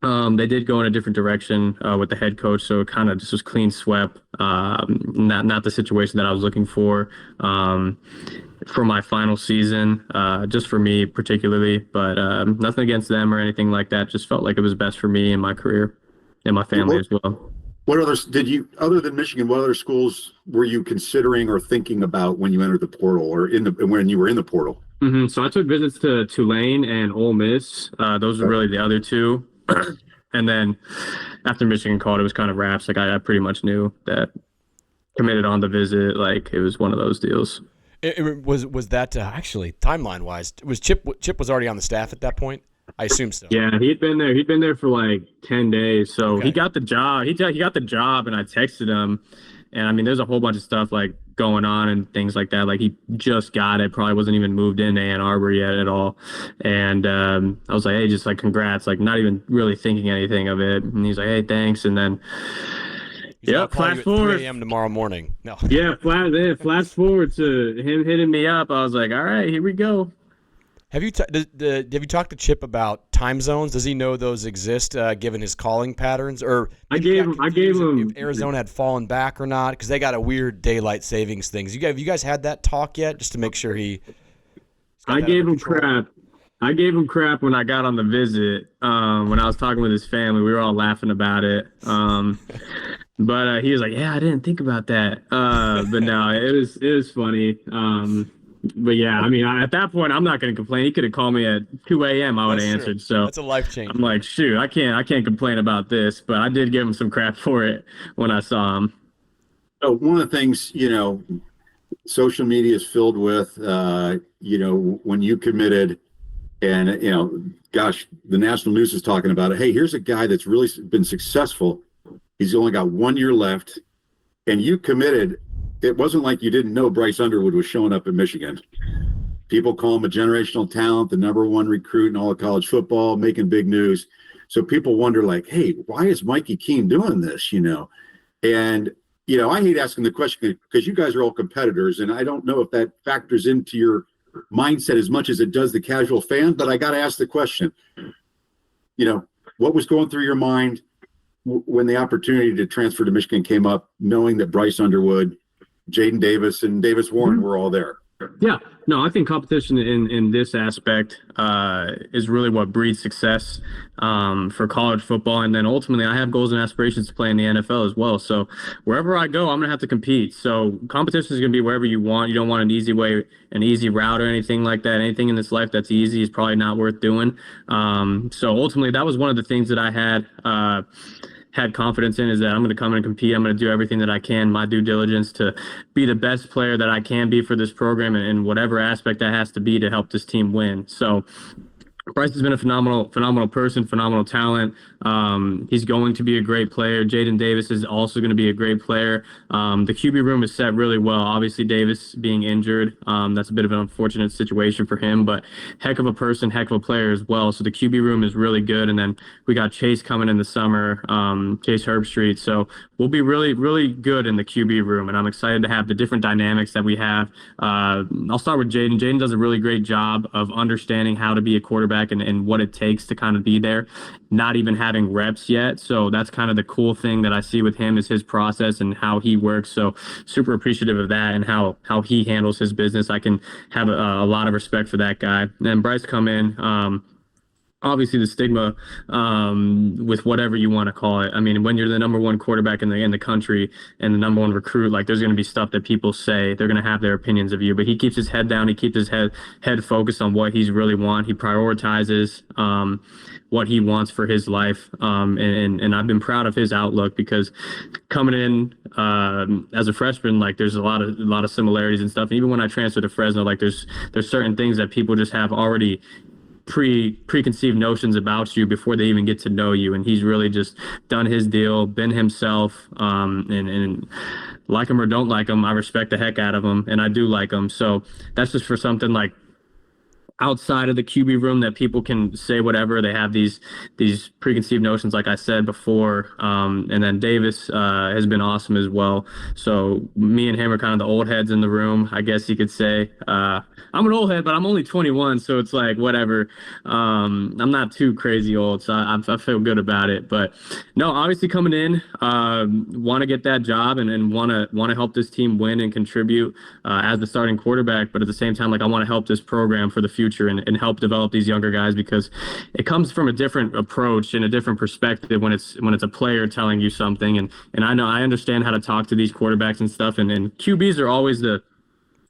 they did go in a different direction with the head coach, so it kind of just was clean swept. Not the situation that I was looking for my final season, just for me particularly. But nothing against them or anything like that. Just felt like it was best for me and my career and my family as well. What others other than Michigan? What other schools were you considering or thinking about when you entered the portal, or when you were in the portal? Mm-hmm. So I took visits to Tulane and Ole Miss. Those were really the other two. And then after Michigan called, it was kind of wraps. Like I pretty much knew that committed on the visit. Like it was one of those deals. It was that actually timeline wise, was Chip was already on the staff at that point? I assume so. Yeah, he'd been there. He'd been there for like 10 days. So okay. He got the job. He got the job, and I texted him. And I mean, there's a whole bunch of stuff like going on and things like that. Like he just got it, probably wasn't even moved into Ann Arbor yet at all. And I was like, hey, just like congrats, like not even really thinking anything of it. And he's like, hey, thanks. And then flash forward 3 a.m. tomorrow morning. No. Yeah, flash forward to him hitting me up. I was like, all right, here we go. Have you talked to Chip about time zones? Does he know those exist, given his calling patterns? Or I gave him if Arizona had fallen back or not, because they got a weird daylight savings things. Have you guys had that talk yet, just to make sure he? I gave him crap. I gave him crap when I got on the visit. When I was talking with his family, we were all laughing about it. But he was like, "Yeah, I didn't think about that." But no, it was funny. But yeah, I mean, at that point, I'm not going to complain. He could have called me at 2 a.m. I would have answered. So that's a life change. I'm like, shoot, I can't complain about this. But I did give him some crap for it when I saw him. So one of the things, social media is filled with, when you committed, and gosh, the national news is talking about it. Hey, here's a guy that's really been successful. He's only got 1 year left, and you committed. It wasn't like you didn't know Bryce Underwood was showing up in Michigan. People call him a generational talent, the #1 recruit in all of college football, making big news. So people wonder, like, hey, why is Mikey Keene doing this? And I hate asking the question because you guys are all competitors, and I don't know if that factors into your mindset as much as it does the casual fan. But I got to ask the question. What was going through your mind when the opportunity to transfer to Michigan came up, knowing that Bryce Underwood, Jadyn Davis, and Davis Warren were all there? Yeah, no, I think competition in this aspect is really what breeds success for college football. And then ultimately, I have goals and aspirations to play in the NFL as well. So wherever I go, I'm going to have to compete. So competition is going to be wherever you want. You don't want an easy way, an easy route or anything like that. Anything in this life that's easy is probably not worth doing. So ultimately, that was one of the things that I had confidence in, is that I'm going to come and compete. I'm going to do everything that I can, my due diligence, to be the best player that I can be for this program in whatever aspect that has to be to help this team win. So Bryce has been a phenomenal person, phenomenal talent. He's going to be a great player. Jadyn Davis is also going to be a great player. The QB room is set really well. Obviously, Davis being injured, that's a bit of an unfortunate situation for him, but heck of a person, heck of a player as well. So the QB room is really good. And then we got Chase coming in the summer, Chase Herbstreit. So we'll be really, really good in the QB room. And I'm excited to have the different dynamics that we have. I'll start with Jadyn. Jadyn does a really great job of understanding how to be a quarterback and what it takes to kind of be there, not even having reps yet. So that's kind of the cool thing that I see with him is his process and how he works. So super appreciative of that and how he handles his business. I can have a lot of respect for that guy. And then Bryce come in. Obviously the stigma with whatever you want to call it. I mean, when you're the number one quarterback in the country and the number one recruit, like there's going to be stuff that people say. They're going to have their opinions of you, but he keeps his head down. He keeps his head focused on what he's really want. He prioritizes what he wants for his life. And I've been proud of his outlook because coming in as a freshman, like there's a lot of similarities and stuff. And even when I transferred to Fresno, like there's certain things that people just have already preconceived notions about you before they even get to know you, and he's really just done his deal, been himself, and like him or don't like him, I respect the heck out of him, and I do like him. So that's just for something like outside of the QB room that people can say whatever. They have these preconceived notions, like I said before. And then Davis has been awesome as well. So me and him are kind of the old heads in the room, I guess you could say. I'm an old head, but I'm only 21, so it's like whatever. I'm not too crazy old, so I feel good about it. But no, obviously coming in, want to get that job and want to help this team win and contribute as the starting quarterback. But at the same time, like I want to help this program for the future and help develop these younger guys, because it comes from a different approach and a different perspective when it's a player telling you something. And I understand how to talk to these quarterbacks and stuff. And QBs are always the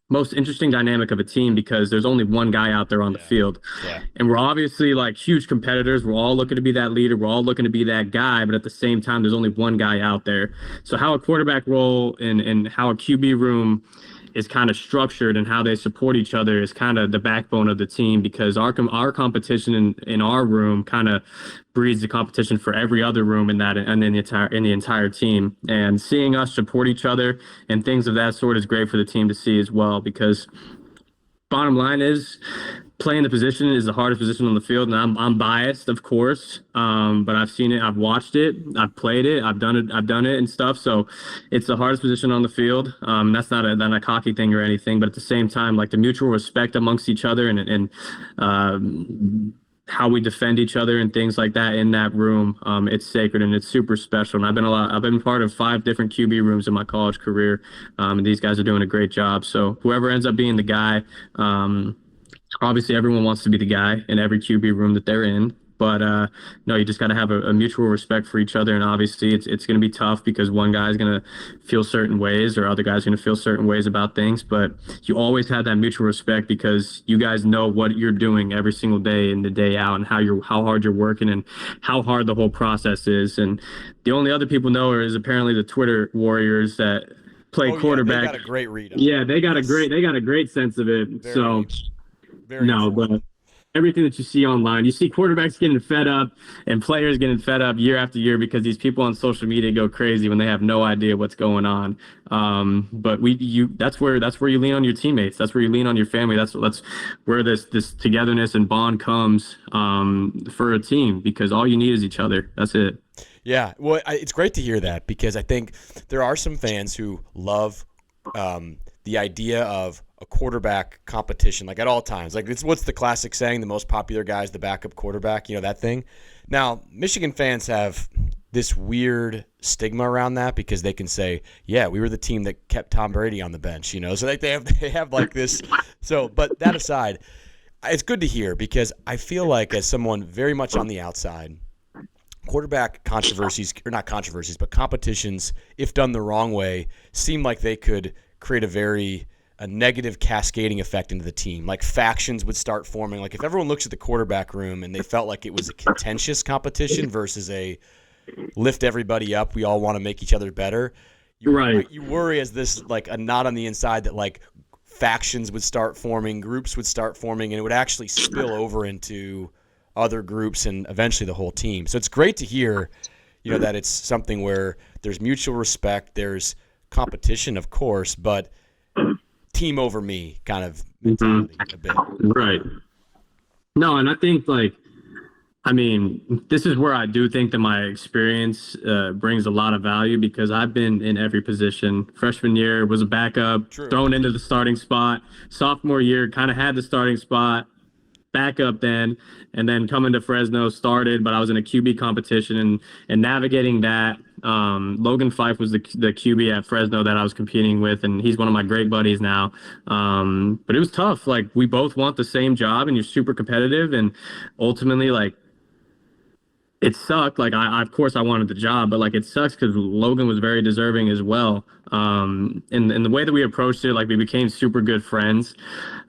most interesting dynamic of a team because there's only one guy out there on the field. Yeah. And we're obviously like huge competitors. We're all looking to be that leader. We're all looking to be that guy. But at the same time, there's only one guy out there. So how a quarterback role and how a QB room is kind of structured and how they support each other is kind of the backbone of the team, because our competition in our room kind of breeds the competition for every other room in the entire team. And seeing us support each other and things of that sort is great for the team to see as well, because bottom line is playing the position is the hardest position on the field, and I'm biased, of course, but I've seen it, I've watched it, I've played it, I've done it and stuff. So it's the hardest position on the field. That's not a cocky thing or anything, but at the same time, like the mutual respect amongst each other and how we defend each other and things like that in that room, it's sacred and it's super special. And I've been part of 5 different QB rooms in my college career, and these guys are doing a great job. So whoever ends up being the guy, obviously everyone wants to be the guy in every QB room that they're in, but no, you just got to have a mutual respect for each other. And obviously it's going to be tough because one guy's going to feel certain ways or other guys going to feel certain ways about things, but you always have that mutual respect because you guys know what you're doing every single day in the day out and how hard you're working and how hard the whole process is. And the only other people know is apparently the Twitter warriors that play quarterback. They got a great read on it. They got a great sense of it. Very but everything that you see online, you see quarterbacks getting fed up and players getting fed up year after year because these people on social media go crazy when they have no idea what's going on. But that's where you lean on your teammates. That's where you lean on your family. That's where this togetherness and bond comes for a team, because all you need is each other. That's it. Yeah, well, it's great to hear that, because I think there are some fans who love the idea of a quarterback competition, like at all times. Like what's the classic saying? The most popular guy is the backup quarterback, that thing. Now, Michigan fans have this weird stigma around that because they can say, yeah, we were the team that kept Tom Brady on the bench, so like they have like this. So, but that aside, it's good to hear, because I feel like as someone very much on the outside, quarterback controversies, or not controversies, but competitions, if done the wrong way, seem like they could create a negative cascading effect into the team. Like factions would start forming. Like if everyone looks at the quarterback room and they felt like it was a contentious competition versus a lift everybody up, we all want to make each other better. You worry as this, like a knot on the inside, that like factions would start forming, groups would start forming, and it would actually spill over into other groups, and eventually the whole team. So it's great to hear, that it's something where there's mutual respect, there's competition, of course, but team over me kind of mentality a bit. Right. No, and I think this is where I do think that my experience brings a lot of value, because I've been in every position. Freshman year was a backup, thrown into the starting spot. Sophomore year, kind of had the starting spot, backup then, and then coming to Fresno, started, but I was in a QB competition and navigating that. Logan Fife was the QB at Fresno that I was competing with, and he's one of my great buddies now. But it was tough. Like, we both want the same job, and you're super competitive, and ultimately, it sucked. Of course I wanted the job, but it sucks because Logan was very deserving as well. And the way that we approached it, we became super good friends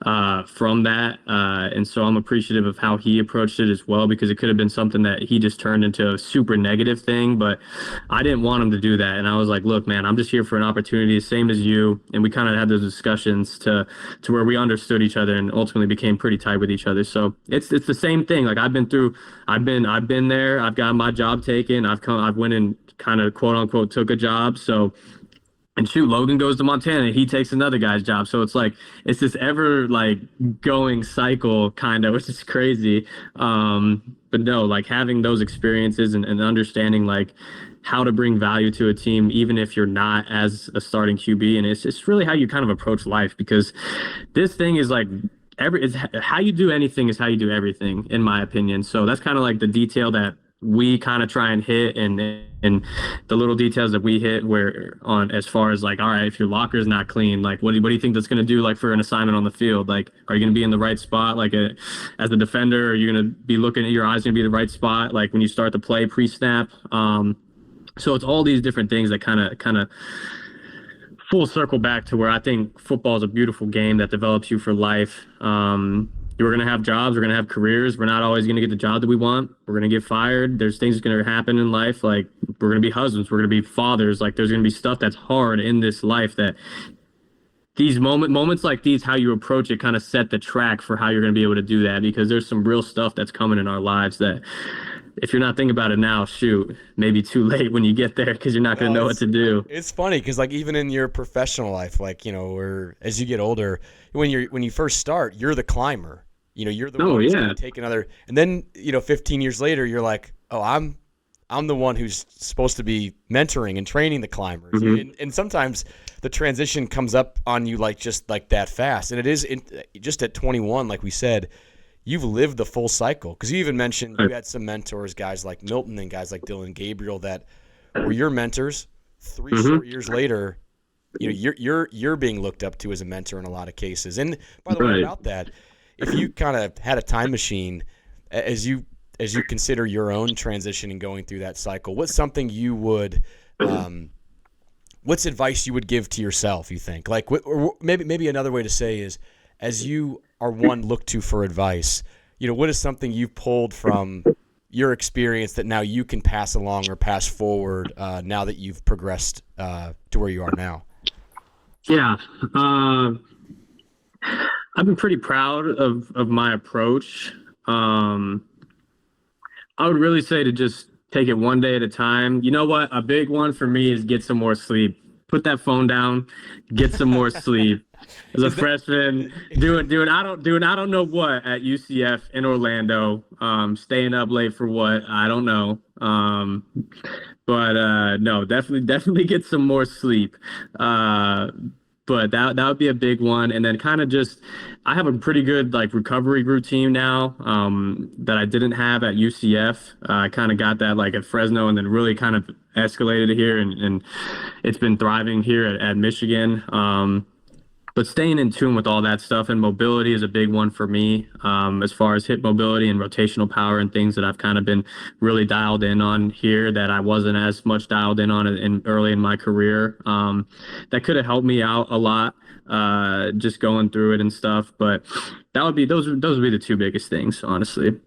from that. And so I'm appreciative of how he approached it as well, because it could have been something that he just turned into a super negative thing, but I didn't want him to do that. And I was like, look, man, I'm just here for an opportunity, same as you. And we kind of had those discussions to where we understood each other and ultimately became pretty tight with each other. So it's the same thing. I've been there. I've got my job taken. I've went and kind of quote unquote took a job. So, and shoot, Logan goes to Montana, he takes another guy's job. So it's this ever going cycle kind of, which is crazy. But no, having those experiences and understanding how to bring value to a team, even if you're not as a starting QB. And it's really how you kind of approach life, because this thing is it's how you do anything is how you do everything, in my opinion. So that's kind of the detail that we kind of try and hit, and the little details that we hit where on as far as all right, if your locker is not clean, what do you think that's going to do for an assignment on the field? Are you going to be in the right spot as a defender? Are you going to be looking at your eyes going to be the right spot when you start the play pre-snap? So it's all these different things that kind of full circle back to where I think football is a beautiful game that develops you for life. We're going to have jobs. We're going to have careers. We're not always going to get the job that we want. We're going to get fired. There's things going to happen in life. We're going to be husbands. We're going to be fathers. There's going to be stuff that's hard in this life that these moments like these, how you approach it kind of set the track for how you're going to be able to do that, because there's some real stuff that's coming in our lives that if you're not thinking about it now, shoot, maybe too late when you get there, because you're not going to know what to do. It's funny because even in your professional life, or as you get older, when you first start, you're the climber. You're the one who's going to take another, and then 15 years later, you're like, oh, I'm the one who's supposed to be mentoring and training the climbers, and sometimes the transition comes up on you just that fast, and it is just at 21, like we said. You've lived the full cycle, because you even mentioned you had some mentors, guys like Milton and guys like Dillon Gabriel, that were your mentors. 3 short years later, you're being looked up to as a mentor in a lot of cases. And by the way, about that, if you kind of had a time machine, as you consider your own transition and going through that cycle, what's something you would, what's advice you would give to yourself? You think, or maybe another way to say is, as you are one looked to for advice, what is something you've pulled from your experience that now you can pass along or pass forward now that you've progressed to where you are now? Yeah. I've been pretty proud of my approach. I would really say to just take it one day at a time. You know what? A big one for me is get some more sleep. Put that phone down, get some more sleep. As a freshman, doing I don't know what at UCF in Orlando, staying up late for what, I don't know. But no, definitely get some more sleep. But that would be a big one. And then kind of just, I have a pretty good recovery routine now that I didn't have at UCF. I kind of got that at Fresno, and then really kind of escalated here, and it's been thriving here at Michigan. But staying in tune with all that stuff, and mobility is a big one for me, as far as hip mobility and rotational power and things that I've kind of been really dialed in on here that I wasn't as much dialed in on early in my career. That could have helped me out a lot, just going through it and stuff. But those would be the two biggest things, honestly.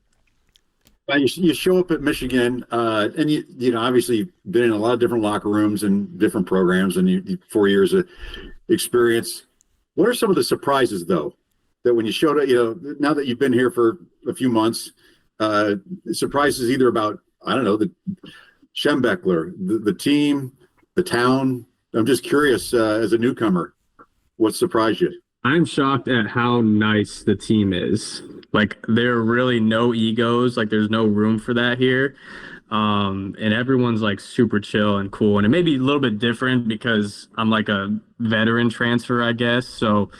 You show up at Michigan, and you obviously been in a lot of different locker rooms and different programs, and you 4 years of experience. What are some of the surprises, though, that when you showed up, now that you've been here for a few months, surprises either about, I don't know, the Schembechler, the team, the town? I'm just curious, as a newcomer, what surprised you? I'm shocked at how nice the team is. Like there are really no egos. Like there's no room for that here. And everyone's like super chill and cool. And it may be a little bit different because I'm like a veteran transfer, I guess. So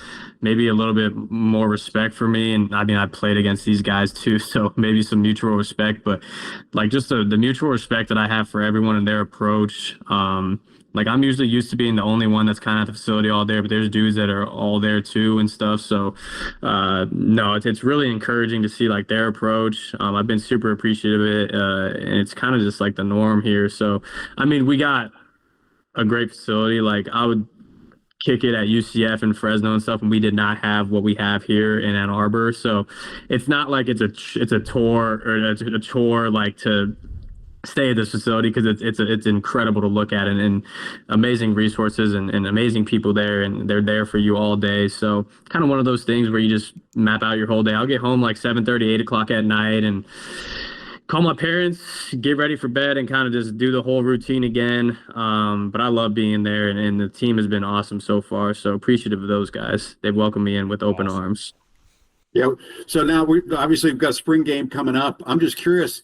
maybe a little bit more respect for me. And I mean, I played against these guys too, so maybe some mutual respect. But like just the mutual respect that I have for everyone and their approach. Like I'm usually used to being the only one that's kind of at the facility all day, but there's dudes that are all there too and stuff. So no, it's really encouraging to see like their approach. I've been super appreciative of it, and it's kind of just like the norm here. So I mean, we got a great facility. Like I would kick it at UCF and Fresno and stuff, and we did not have what we have here in Ann Arbor. So it's not like it's a tour or a chore like to stay at this facility because it's incredible to look at and amazing resources and amazing people there, and they're there for you all day. So kind of one of those things where you just map out your whole day. I'll get home like 7:30, 8 o'clock at night and call my parents, get ready for bed, and kind of just do the whole routine again. But I love being there, and the team has been awesome so far. So appreciative of those guys. They've welcomed me in with open arms. Yeah. So now we've got a spring game coming up. I'm just curious.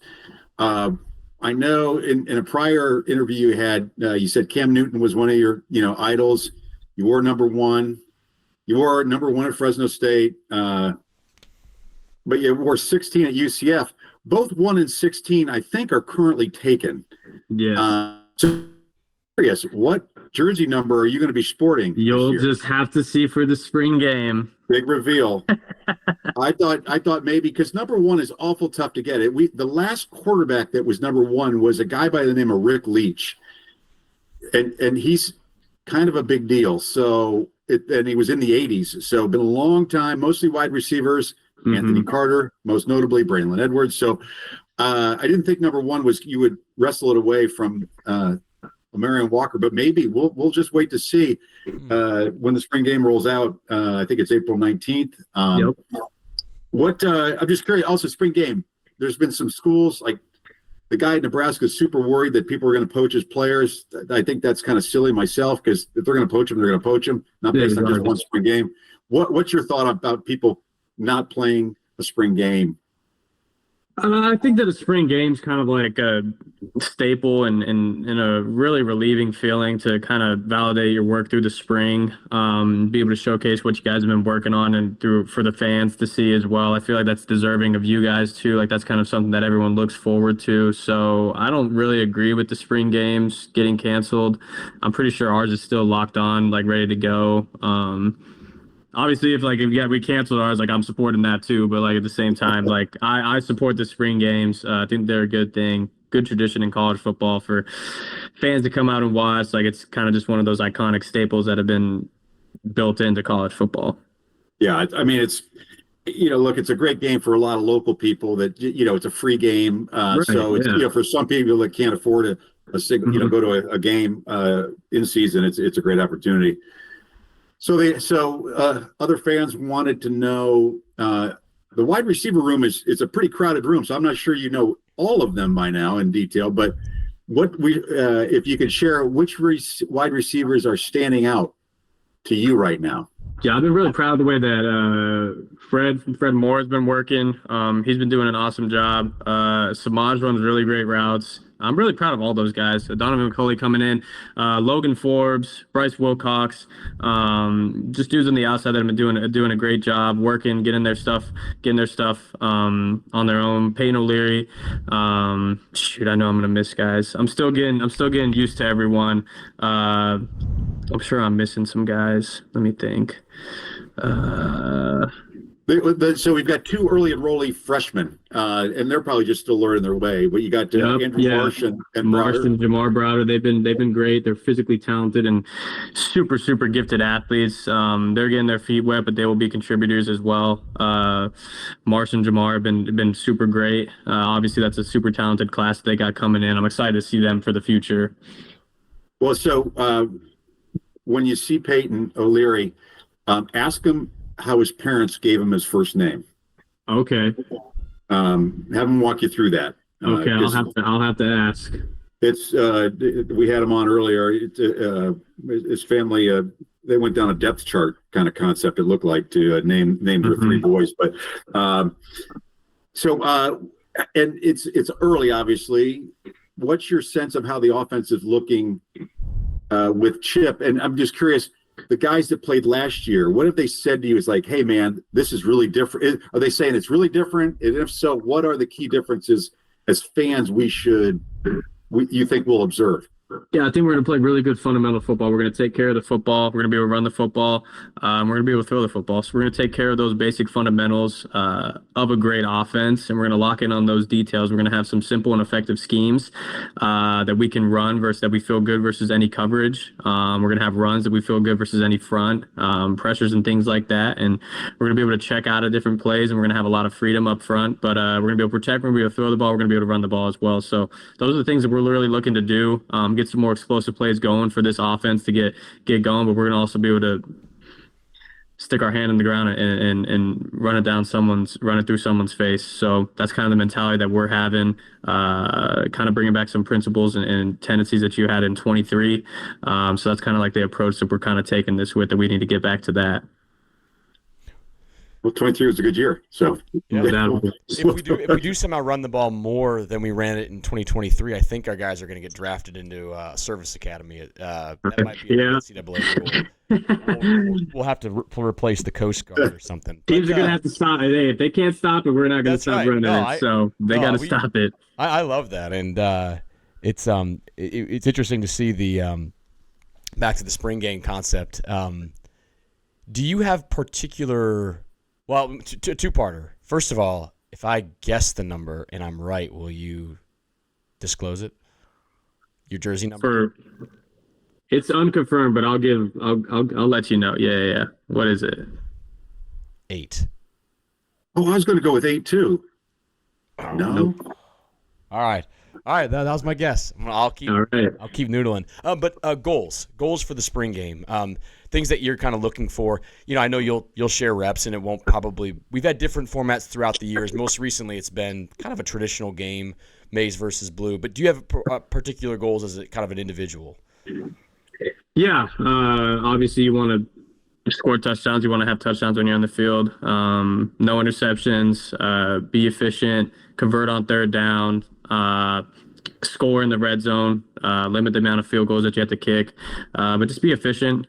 I know in a prior interview you had, you said Cam Newton was one of your, idols. You were number one. You were number one at Fresno State. But you wore 16 at UCF. Both 1 and 16, I think, are currently taken. Yeah. So curious, what jersey number are you going to be sporting? You'll just have to see for the spring game. Big reveal. I thought maybe because number 1 is awful tough to get. The last quarterback that was number 1 was a guy by the name of Rick Leach, and he's kind of a big deal. So and he was in the 80s. So been a long time, mostly wide receivers. Mm-hmm. Anthony Carter, most notably Braylon Edwards. So I didn't think number 1 was you would wrestle it away from Marion Walker, but maybe we'll just wait to see when the spring game rolls out. I think it's April 19th. Yep. What I'm just curious. Also, spring game. There's been some schools like the guy in Nebraska is super worried that people are going to poach his players. I think that's kind of silly myself because if they're going to poach them, they're going to poach them, not based on just one spring game. What's your thought about people not playing a spring game? I think that a spring game's kind of like a staple and a really relieving feeling to kind of validate your work through the spring, be able to showcase what you guys have been working on and for the fans to see as well. I feel like that's deserving of you guys too. Like that's kind of something that everyone looks forward to. So I don't really agree with the spring games getting canceled. I'm pretty sure ours is still locked on, like ready to go. Obviously, if we canceled ours, like I'm supporting that too. But like at the same time, like I support the spring games. I think they're a good thing, good tradition in college football for fans to come out and watch. Like it's kind of just one of those iconic staples that have been built into college football. Yeah, I mean it's look, it's a great game for a lot of local people. That it's a free game, right, so it's for some people that can't afford go to a game in season. It's a great opportunity. So other fans wanted to know the wide receiver room is a pretty crowded room. So I'm not sure you know all of them by now in detail, but if you could share which wide receivers are standing out to you right now. Yeah, I've been really proud of the way that Fred Moore has been working. He's been doing an awesome job. Samaj runs really great routes. I'm really proud of all those guys. Donovan McCulley coming in, Logan Forbes, Bryce Wilcox, just dudes on the outside that have been doing a great job, working, getting their stuff on their own. Peyton O'Leary, I know I'm gonna miss guys. I'm still getting used to everyone. I'm sure I'm missing some guys. Let me think. So we've got 2 early enrollee freshmen, and they're probably just still learning their way. But you got Andrew Marsh and Jamar Browder. They've been great. They're physically talented and super gifted athletes. They're getting their feet wet, but they will be contributors as well. Marsh and Jamar have been super great. Obviously, that's a super talented class that they got coming in. I'm excited to see them for the future. Well, so when you see Peyton O'Leary, ask him how his parents gave him his first name. Okay. Have him walk you through that. Okay, I'll have to ask. It's we had him on earlier. His family they went down a depth chart kind of concept. It looked like to name their three boys, but and it's early, obviously. What's your sense of how the offense is looking with Chip? And I'm just curious, the guys that played last year, what have they said to you? It's like, hey man, this is really different. Are they saying it's really different? And if so, what are the key differences as fans you think we'll observe? Yeah, I think we're going to play really good fundamental football. We're going to take care of the football. We're going to be able to run the football. We're going to be able to throw the football. So we're going to take care of those basic fundamentals of a great offense, and we're going to lock in on those details. We're going to have some simple and effective schemes that we can run versus that we feel good versus any coverage. We're going to have runs that we feel good versus any front, pressures and things like that. And we're going to be able to check out at different plays, and we're going to have a lot of freedom up front. But we're going to be able to protect. We're going to be able to throw the ball. We're going to be able to run the ball as well. So those are the things that we're really looking to do. Get some more explosive plays going for this offense to get going, but we're going to also be able to stick our hand in the ground and run it through someone's face. So that's kind of the mentality that we're having, kind of bringing back some principles and tendencies that you had in 23. So that's kind of like the approach that we're kind of taking this with, that we need to get back to that. Well, 23 was a good year. So yeah. If we do somehow run the ball more than we ran it in 2023, I think our guys are going to get drafted into service academy. That might be an NCAA rule. We'll have to replace the Coast Guard or something. Teams are going to have to stop it. Hey, if they can't stop it, we're not going to stop running it. So they got to stop it. I love that, and it's interesting to see the back to the spring game concept. Do you have particular? Well, two-parter. First of all, if I guess the number and I'm right, will you disclose it? Your jersey number? It's unconfirmed, but I'll let you know. Yeah. What is it? 8. Oh, I was going to go with 8 too. No. All right. That was my guess. I'll keep noodling. But goals for the spring game. Things that you're kind of looking for. I know you'll share reps, and it won't probably. We've had different formats throughout the years. Most recently, it's been kind of a traditional game, maize versus blue. But do you have particular goals as kind of an individual? Yeah, obviously you want to score touchdowns. You want to have touchdowns when you're on the field. No interceptions. Be efficient. Convert on third down. Score in the red zone. Limit the amount of field goals that you have to kick. But just be efficient.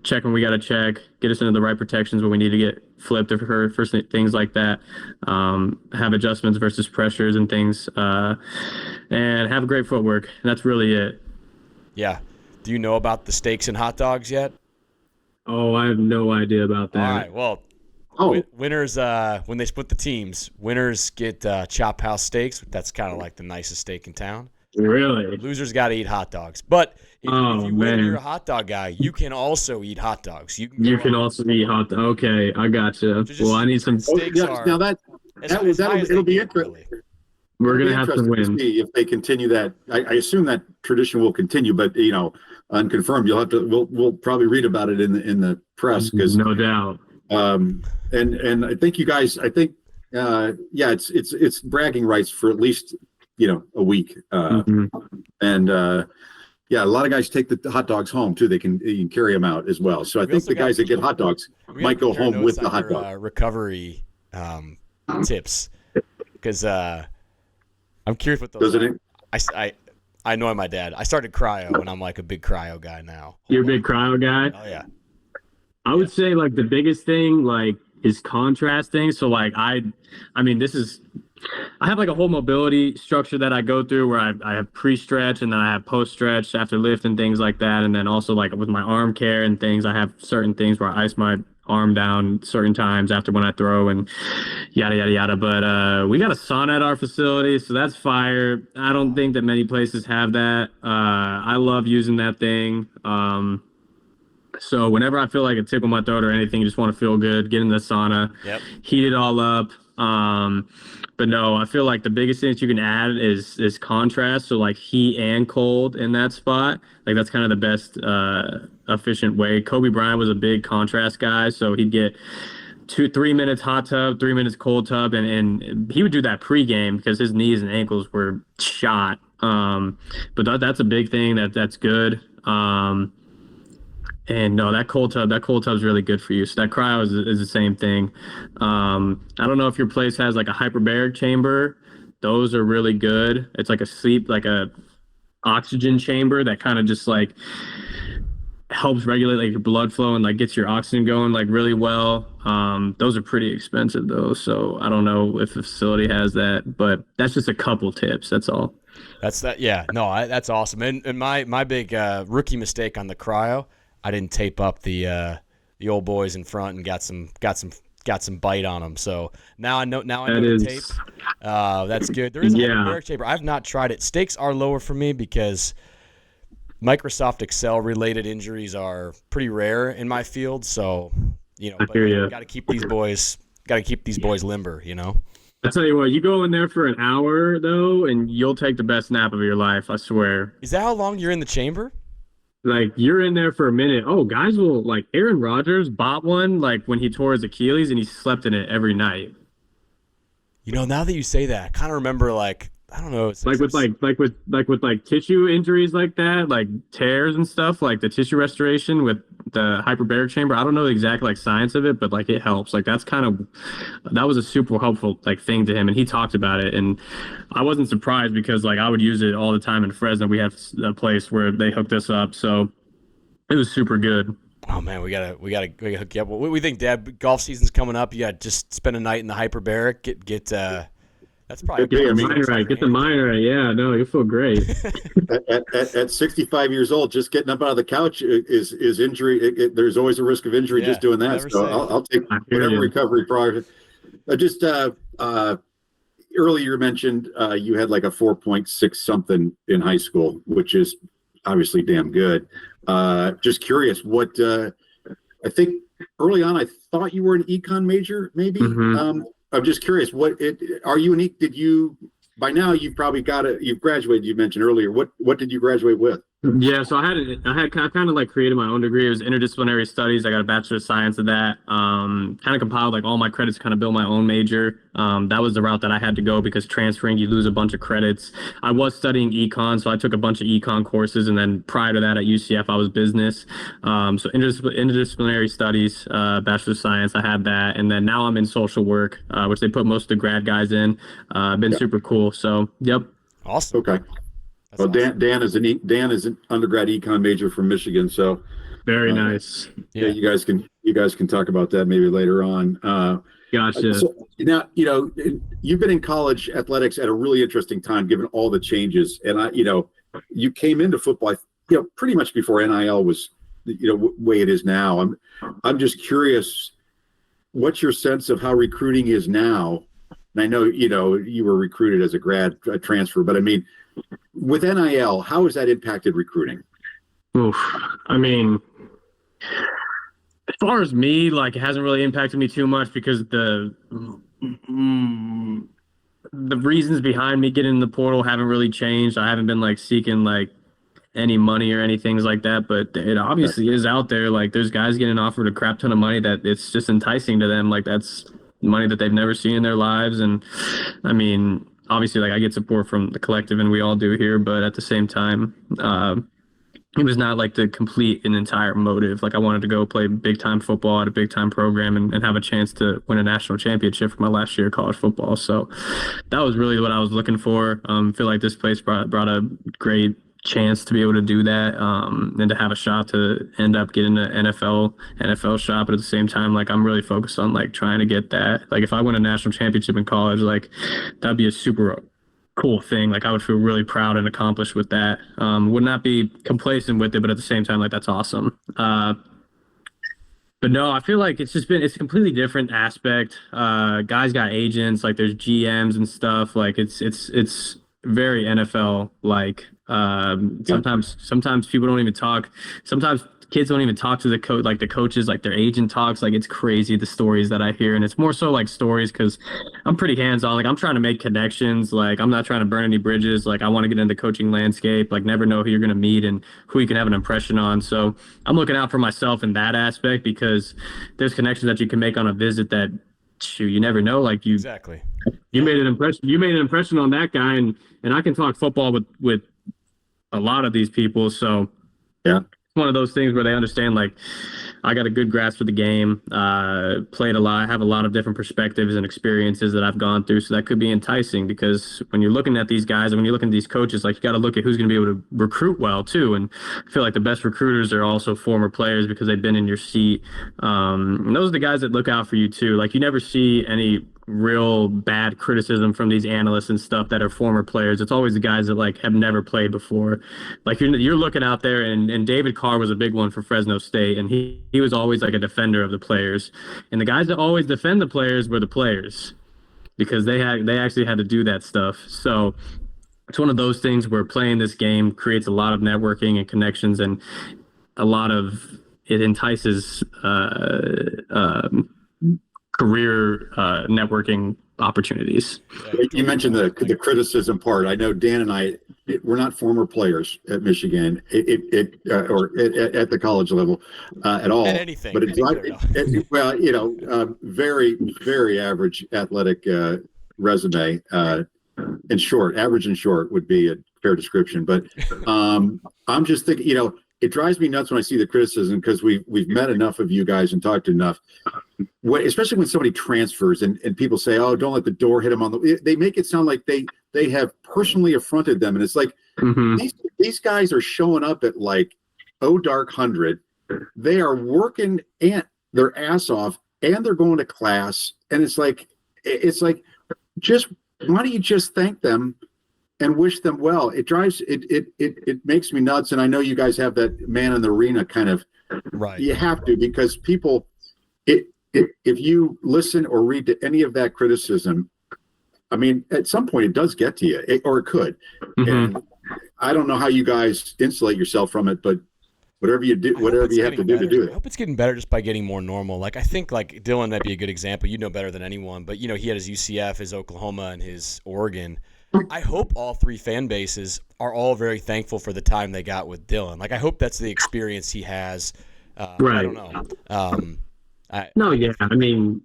Check when we got to check. Get us into the right protections when we need to get flipped for things like that. Have adjustments versus pressures and things. And have great footwork. And that's really it. Yeah. Do you know about the steaks and hot dogs yet? Oh, I have no idea about that. All right. Well, winners, when they split the teams, winners get Chop House steaks. That's kind of like the nicest steak in town. Really? Losers got to eat hot dogs. But if you win and you're a hot dog guy, you can also eat hot dogs. You can also eat hot dogs. Okay, I gotcha. Well, I need some steaks. Now it'll be interesting. We're going to have to win. To see if they continue that. I assume that tradition will continue, but unconfirmed. We'll probably read about it in the press, because no doubt. And I think you guys, it's bragging rights for at least a week. And a lot of guys take the hot dogs home too. You can carry them out as well. So I think the guys that get hot dogs might go home with the hot dog. Recovery tips, because I'm curious what those are. I know my dad. I started cryo, and I'm like a big cryo guy now. You're a big cryo guy? Oh yeah. I would say like the biggest thing is contrasting. So I have like a whole mobility structure that I go through where I have pre-stretch, and then I have post-stretch after lift and things like that. And then also like with my arm care and things, I have certain things where I ice my arm down certain times after when I throw and yada, yada, yada. But we got a sauna at our facility, so that's fire. I don't think that many places have that. I love using that thing. So whenever I feel like a tickle my throat or anything, just want to feel good, get in the sauna, heat it all up. But no, I feel like the biggest thing that you can add is contrast. So like heat and cold in that spot. Like that's kind of the best efficient way. Kobe Bryant was a big contrast guy, so he'd get 3 minutes hot tub, 3 minutes cold tub, and he would do that pregame because his knees and ankles were shot. But that's a big thing that's good. And no, that cold tub is really good for you. So that cryo is the same thing. I don't know if your place has like a hyperbaric chamber. Those are really good. It's like like a oxygen chamber that kind of just like helps regulate like your blood flow and like gets your oxygen going like really well. Those are pretty expensive though. So I don't know if the facility has that, but that's just a couple tips. That's all. That's that. Yeah, no, that's awesome. And my big rookie mistake on the cryo, I didn't tape up the old boys in front and got some bite on them. So now I know the tape. That's good. There is a hyperbaric chamber. I've not tried it. Stakes are lower for me because Microsoft Excel related injuries are pretty rare in my field. So but got to keep these boys limber. I tell you what, you go in there for an hour though, and you'll take the best nap of your life. I swear. Is that how long you're in the chamber? Like you're in there for a minute. Oh, guys will like Aaron Rodgers bought one like when he tore his Achilles and he slept in it every night. Now that you say that, I kind of remember like I don't know. With tissue injuries like that, like tears and stuff, like the tissue restoration with the hyperbaric chamber. I don't know the exact like science of it, but like it helps. Like that was a super helpful like thing to him, and he talked about it. And I wasn't surprised because like I would use it all the time in Fresno. We have a place where they hooked us up, so it was super good. Oh man, we gotta hook you up. What do we think, Dad? Golf season's coming up. You got just spend a night in the hyperbaric. Get that's probably get the mind right. Get the mind right. Yeah, no, you'll feel great. at 65 years old, just getting up out of the couch is injury. There's always a risk of injury just doing that. So I'll take whatever recovery prior. Earlier you mentioned you had like a 4.6 something in high school, which is obviously damn good. Just curious, what I think early on I thought you were an econ major, maybe. Mm-hmm. I'm just curious, are you by now you've probably you've graduated, you mentioned earlier. What did you graduate with? Yeah, so I kind of like created my own degree. It was interdisciplinary studies. I got a Bachelor of Science of that. Kind of compiled like all my credits, kind of build my own major. That was the route that I had to go because transferring, you lose a bunch of credits. I was studying econ, so I took a bunch of econ courses, and then prior to that at UCF, I was business. So interdisciplinary studies, Bachelor of Science, I had that, and then now I'm in social work, which they put most of the grad guys in. Been super cool. So, yep. Awesome. Okay. Well, awesome. Dan is an undergrad econ major from Michigan, so very nice. Yeah, you guys can talk about that maybe later on. Gotcha. So now you've been in college athletics at a really interesting time, given all the changes, and you came into football, pretty much before NIL was way it is now. I'm just curious, what's your sense of how recruiting is now? And I know you were recruited as a transfer, but I mean, with NIL, how has that impacted recruiting? Oof. I mean, as far as me, like it hasn't really impacted me too much because the reasons behind me getting in the portal haven't really changed. I haven't been like seeking like any money or anything like that, but it obviously is out there. Like there's guys getting offered a crap ton of money that it's just enticing to them. Like that's money that they've never seen in their lives. And I mean, obviously, like I get support from the collective, and we all do here. But at the same time, it was not like the complete and entire motive. Like I wanted to go play big time football at a big time program and have a chance to win a national championship for my last year of college football. So that was really what I was looking for. Feel like this place brought a great chance to be able to do that, and to have a shot to end up getting an NFL shot. But at the same time, like I'm really focused on like trying to get that. Like if I win a national championship in college, like that'd be a super cool thing. Like I would feel really proud and accomplished with that. Would not be complacent with it, but at the same time, like that's awesome. But no, I feel like it's a completely different aspect. Guys got agents, like there's GMs and stuff. Like it's very NFL like. Sometimes people don't even talk. Sometimes kids don't even talk to the coach, like the coaches, like their agent talks. Like it's crazy the stories that I hear, and it's more so like stories because I'm pretty hands-on. Like I'm trying to make connections. Like I'm not trying to burn any bridges. Like I want to get into the coaching landscape. Like never know who you're gonna meet and who you can have an impression on. So I'm looking out for myself in that aspect because there's connections that you can make on a visit that shoot, you never know. Like Exactly. you made an impression. You made an impression on that guy, and I can talk football with a lot of these people. So Yeah. it's one of those things where they understand like I got a good grasp of the game, played a lot, have a lot of different perspectives and experiences that I've gone through. So that could be enticing because when you're looking at these guys and when you're looking at these coaches, like you got to look at who's going to be able to recruit well too. And I feel like the best recruiters are also former players because they've been in your seat. And those are the guys that look out for you too. Like you never see any real bad criticism from these analysts and stuff that are former players. It's always the guys that like have never played before. Like you're looking out there, and David Carr was a big one for Fresno State, and he was always like a defender of the players. And the guys that always defend the players were the players because they actually had to do that stuff. So it's one of those things where playing this game creates a lot of networking and connections, and a lot of it entices career networking opportunities. You mentioned the criticism part. I know Dan and I, we're not former players at Michigan, or at the college level at all. At anything. But well, very, very average athletic resume. In short, average and short would be a fair description. But I'm just thinking, it drives me nuts when I see the criticism because we've met enough of you guys and talked enough. Especially when somebody transfers and people say, "Oh, don't let the door hit them on the." They make it sound like they have personally affronted them, and it's like these guys are showing up at like dark 100. They are working their ass off, and they're going to class, and it's like just why don't you just thank them and wish them well? It makes me nuts, and I know you guys have that man in the arena kind of. Right. You have to because people. If you listen or read to any of that criticism, I mean, at some point it does get to you, or it could. And I don't know how you guys insulate yourself from it, but whatever you do, whatever you have to do to do it. I hope it's getting better just by getting more normal. Like I think like Dillon might be a good example. You know better than anyone, but he had his UCF, his Oklahoma, and his Oregon. I hope all three fan bases are all very thankful for the time they got with Dillon. Like I hope that's the experience he has. Right. I don't know. I mean,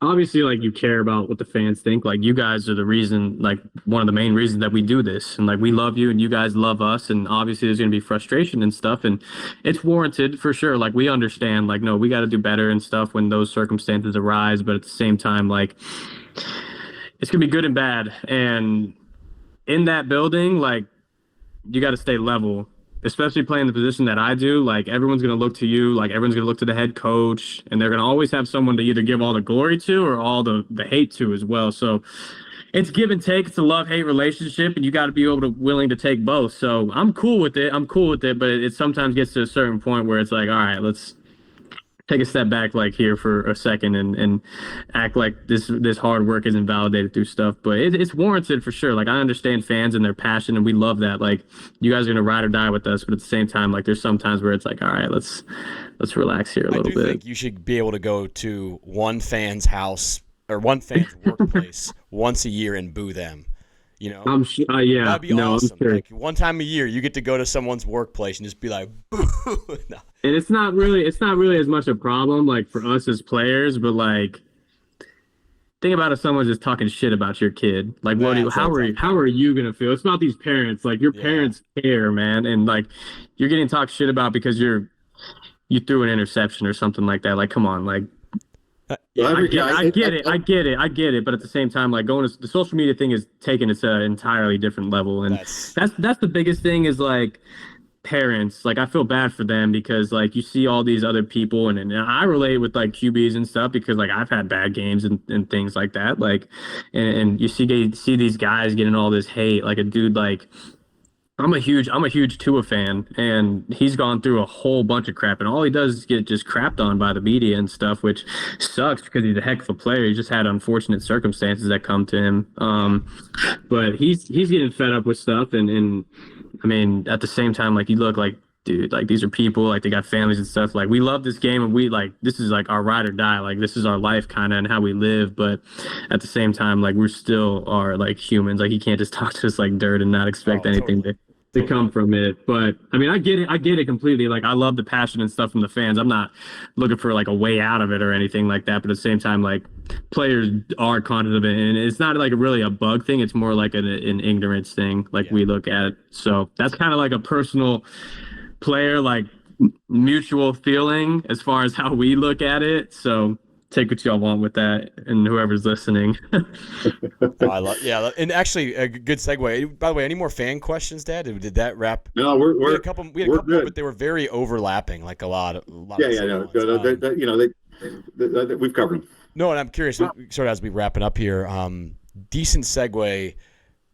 obviously, like you care about what the fans think. Like you guys are the reason, like one of the main reasons that we do this, and like we love you, and you guys love us, and obviously there's gonna be frustration and stuff, and it's warranted for sure. Like we understand, like no, we got to do better and stuff when those circumstances arise, but at the same time, like it's gonna be good and bad, and in that building, like you got to stay level. Especially playing the position that I do, like everyone's going to look to you, like everyone's going to look to the head coach, and they're going to always have someone to either give all the glory to or all the hate to as well. So it's give and take. It's a love-hate relationship, and you got to be willing to take both. So I'm cool with it. But it sometimes gets to a certain point where it's like, all right, let's take a step back like here for a second and act like this hard work isn't validated through stuff, but it's warranted for sure. Like I understand fans and their passion, and we love that. Like you guys are gonna ride or die with us, but at the same time, like there's some times where it's like, all right, let's relax here a little bit. I think you should be able to go to one fan's house or one fan's workplace once a year and boo them. I'm sure. Yeah, that'd be awesome. I'm sure. Like one time a year, you get to go to someone's workplace and just be like, "Boo!" No. And it's not really as much a problem like for us as players, but like think about if someone's just talking shit about your kid. Like, how are you gonna feel? It's about these parents. Like your parents care, man, and like you're getting talked shit about because you threw an interception or something like that. Like, come on, like. I get it. But at the same time, like going to the social media thing is taking it to an entirely different level, and that's the biggest thing is like parents. Like I feel bad for them because like you see all these other people, and I relate with like QBs and stuff because like I've had bad games and things like that. Like, and you see these guys getting all this hate. Like a dude like. I'm a huge Tua fan, and he's gone through a whole bunch of crap, and all he does is get just crapped on by the media and stuff, which sucks because he's a heck of a player. He just had unfortunate circumstances that come to him. But he's getting fed up with stuff, and I mean, at the same time, like you look like dude, like these are people, like they got families and stuff. Like we love this game, and we like this is like our ride or die. Like this is our life kind of and how we live. But at the same time, like we're still are like humans. Like you can't just talk to us like dirt and not expect anything to come from it. But I mean, I get it completely. Like I love the passion and stuff from the fans. I'm not looking for like a way out of it or anything like that. But at the same time, like players are conscious of it, and it's not like really a bug thing. It's more like an ignorance thing. Like we look at it. So that's kind of like a personal player, like mutual feeling as far as how we look at it. So take what y'all want with that, and whoever's listening. And actually a good segue. By the way, any more fan questions, Dad? Did that wrap? No, we had a couple more, but they were very overlapping, like a lot. We've covered them. No, and I'm curious, sort of as we wrapping up here, decent segue.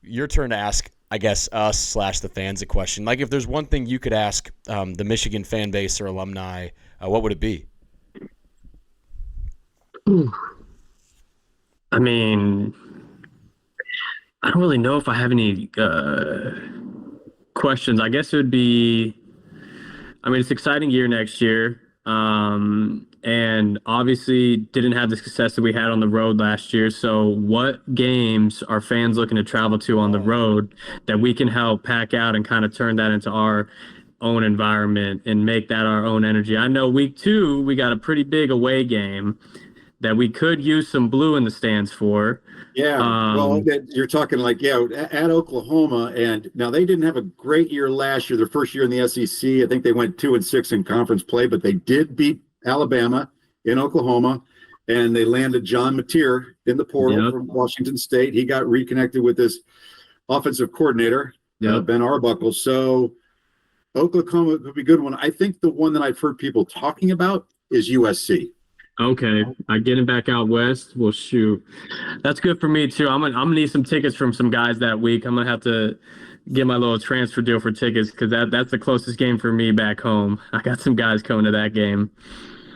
Your turn to ask, I guess, us / the fans a question. Like, if there's one thing you could ask the Michigan fan base or alumni, what would it be? I mean, I don't really know if I have any questions. I guess it would be, I mean, it's an exciting year next year. And obviously didn't have the success that we had on the road last year. So what games are fans looking to travel to on the road that we can help pack out and kind of turn that into our own environment and make that our own energy? I know week 2, we got a pretty big away game that we could use some blue in the stands for. Yeah, well, you're talking like, at Oklahoma, and now they didn't have a great year last year, their first year in the SEC. I think they went 2-6 in conference play, but they did beat Alabama in Oklahoma, and they landed John Mateer in the portal from Washington State. He got reconnected with this offensive coordinator, Ben Arbuckle. So Oklahoma would be a good one. I think the one that I've heard people talking about is USC. Okay, I get him back out west. Well, shoot, that's good for me too. I'm gonna need some tickets from some guys that week. I'm gonna have to get my little transfer deal for tickets because that's the closest game for me back home. I got some guys coming to that game.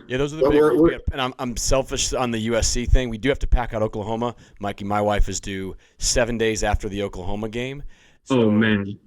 Yeah, those are the big. And I'm selfish on the USC thing. We do have to pack out Oklahoma. Mikey, my wife is due 7 days after the Oklahoma game. So oh man,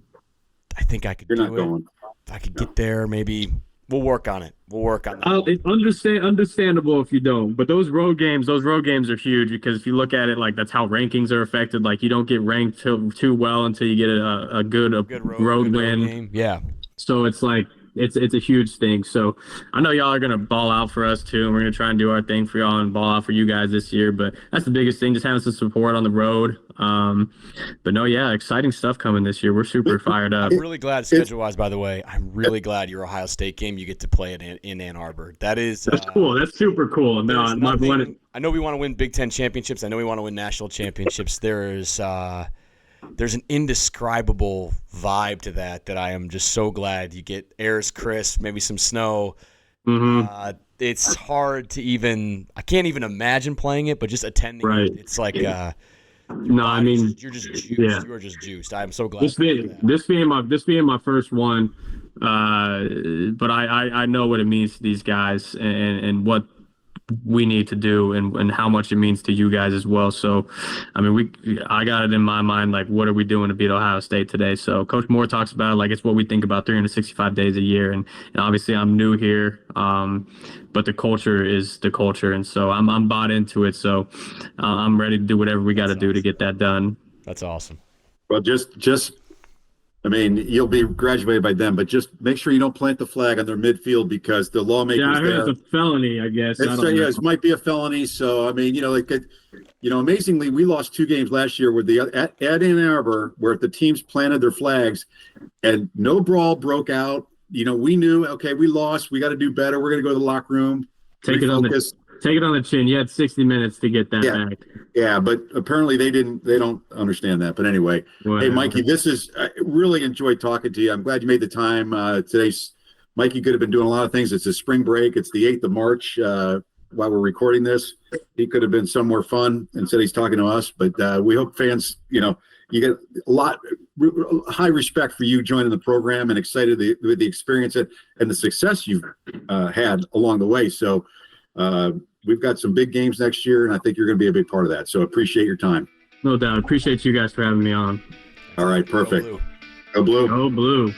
I think I could do it. If I could get there, maybe. We'll work on it. It's understandable if you don't. But those road games are huge because if you look at it, like that's how rankings are affected. Like you don't get ranked too well until you get a good road win. Game. Yeah. So it's like it's a huge thing. So I know y'all are gonna ball out for us too, and we're gonna try and do our thing for y'all and ball out for you guys this year. But that's the biggest thing, just having some support on the road. But no, exciting stuff coming this year. We're super fired up. I'm really glad, schedule-wise, by the way. I'm really glad your Ohio State game you get to play it in Ann Arbor. That's cool. That's super cool. No, I know we want to win Big Ten championships. I know we want to win national championships. There's an indescribable vibe to that I am just so glad. You get air's crisp, maybe some snow. Mm-hmm. It's hard to I can't even imagine playing it, but just attending it, it's like I mean, you're just juiced. Yeah. You are just juiced. I'm so glad. This being my first one, but I know what it means to these guys and what we need to do and how much it means to you guys as well. So, I mean, I got it in my mind, like, what are we doing to beat Ohio State today? So Coach Moore talks about it like it's what we think about 365 days a year. And obviously I'm new here, but the culture is the culture. And so I'm bought into it. So I'm ready to do whatever we got to do to get that done. That's awesome. Well, I mean, you'll be graduated by then, but just make sure you don't plant the flag on their midfield because the lawmakers. Yeah, I heard it's a felony, I guess. It might be a felony. So, I mean, amazingly, we lost 2 games last year at Ann Arbor where the teams planted their flags and no brawl broke out. We knew, okay, we lost. We got to do better. We're going to go to the locker room. Take it on the chin. You had 60 minutes to get that back. Yeah, but apparently they don't understand that. But anyway, Hey, Mikey, I really enjoyed talking to you. I'm glad you made the time. Mikey could have been doing a lot of things. It's a spring break. It's the 8th of March while we're recording this. He could have been somewhere fun. Instead, he's talking to us. But we hope fans, you get high respect for you joining the program and excited with the experience and the success you've had along the way. So, we've got some big games next year, and I think you're going to be a big part of that. So appreciate your time. No doubt. Appreciate you guys for having me on. All right, perfect. Go Blue. Go Blue. Go Blue.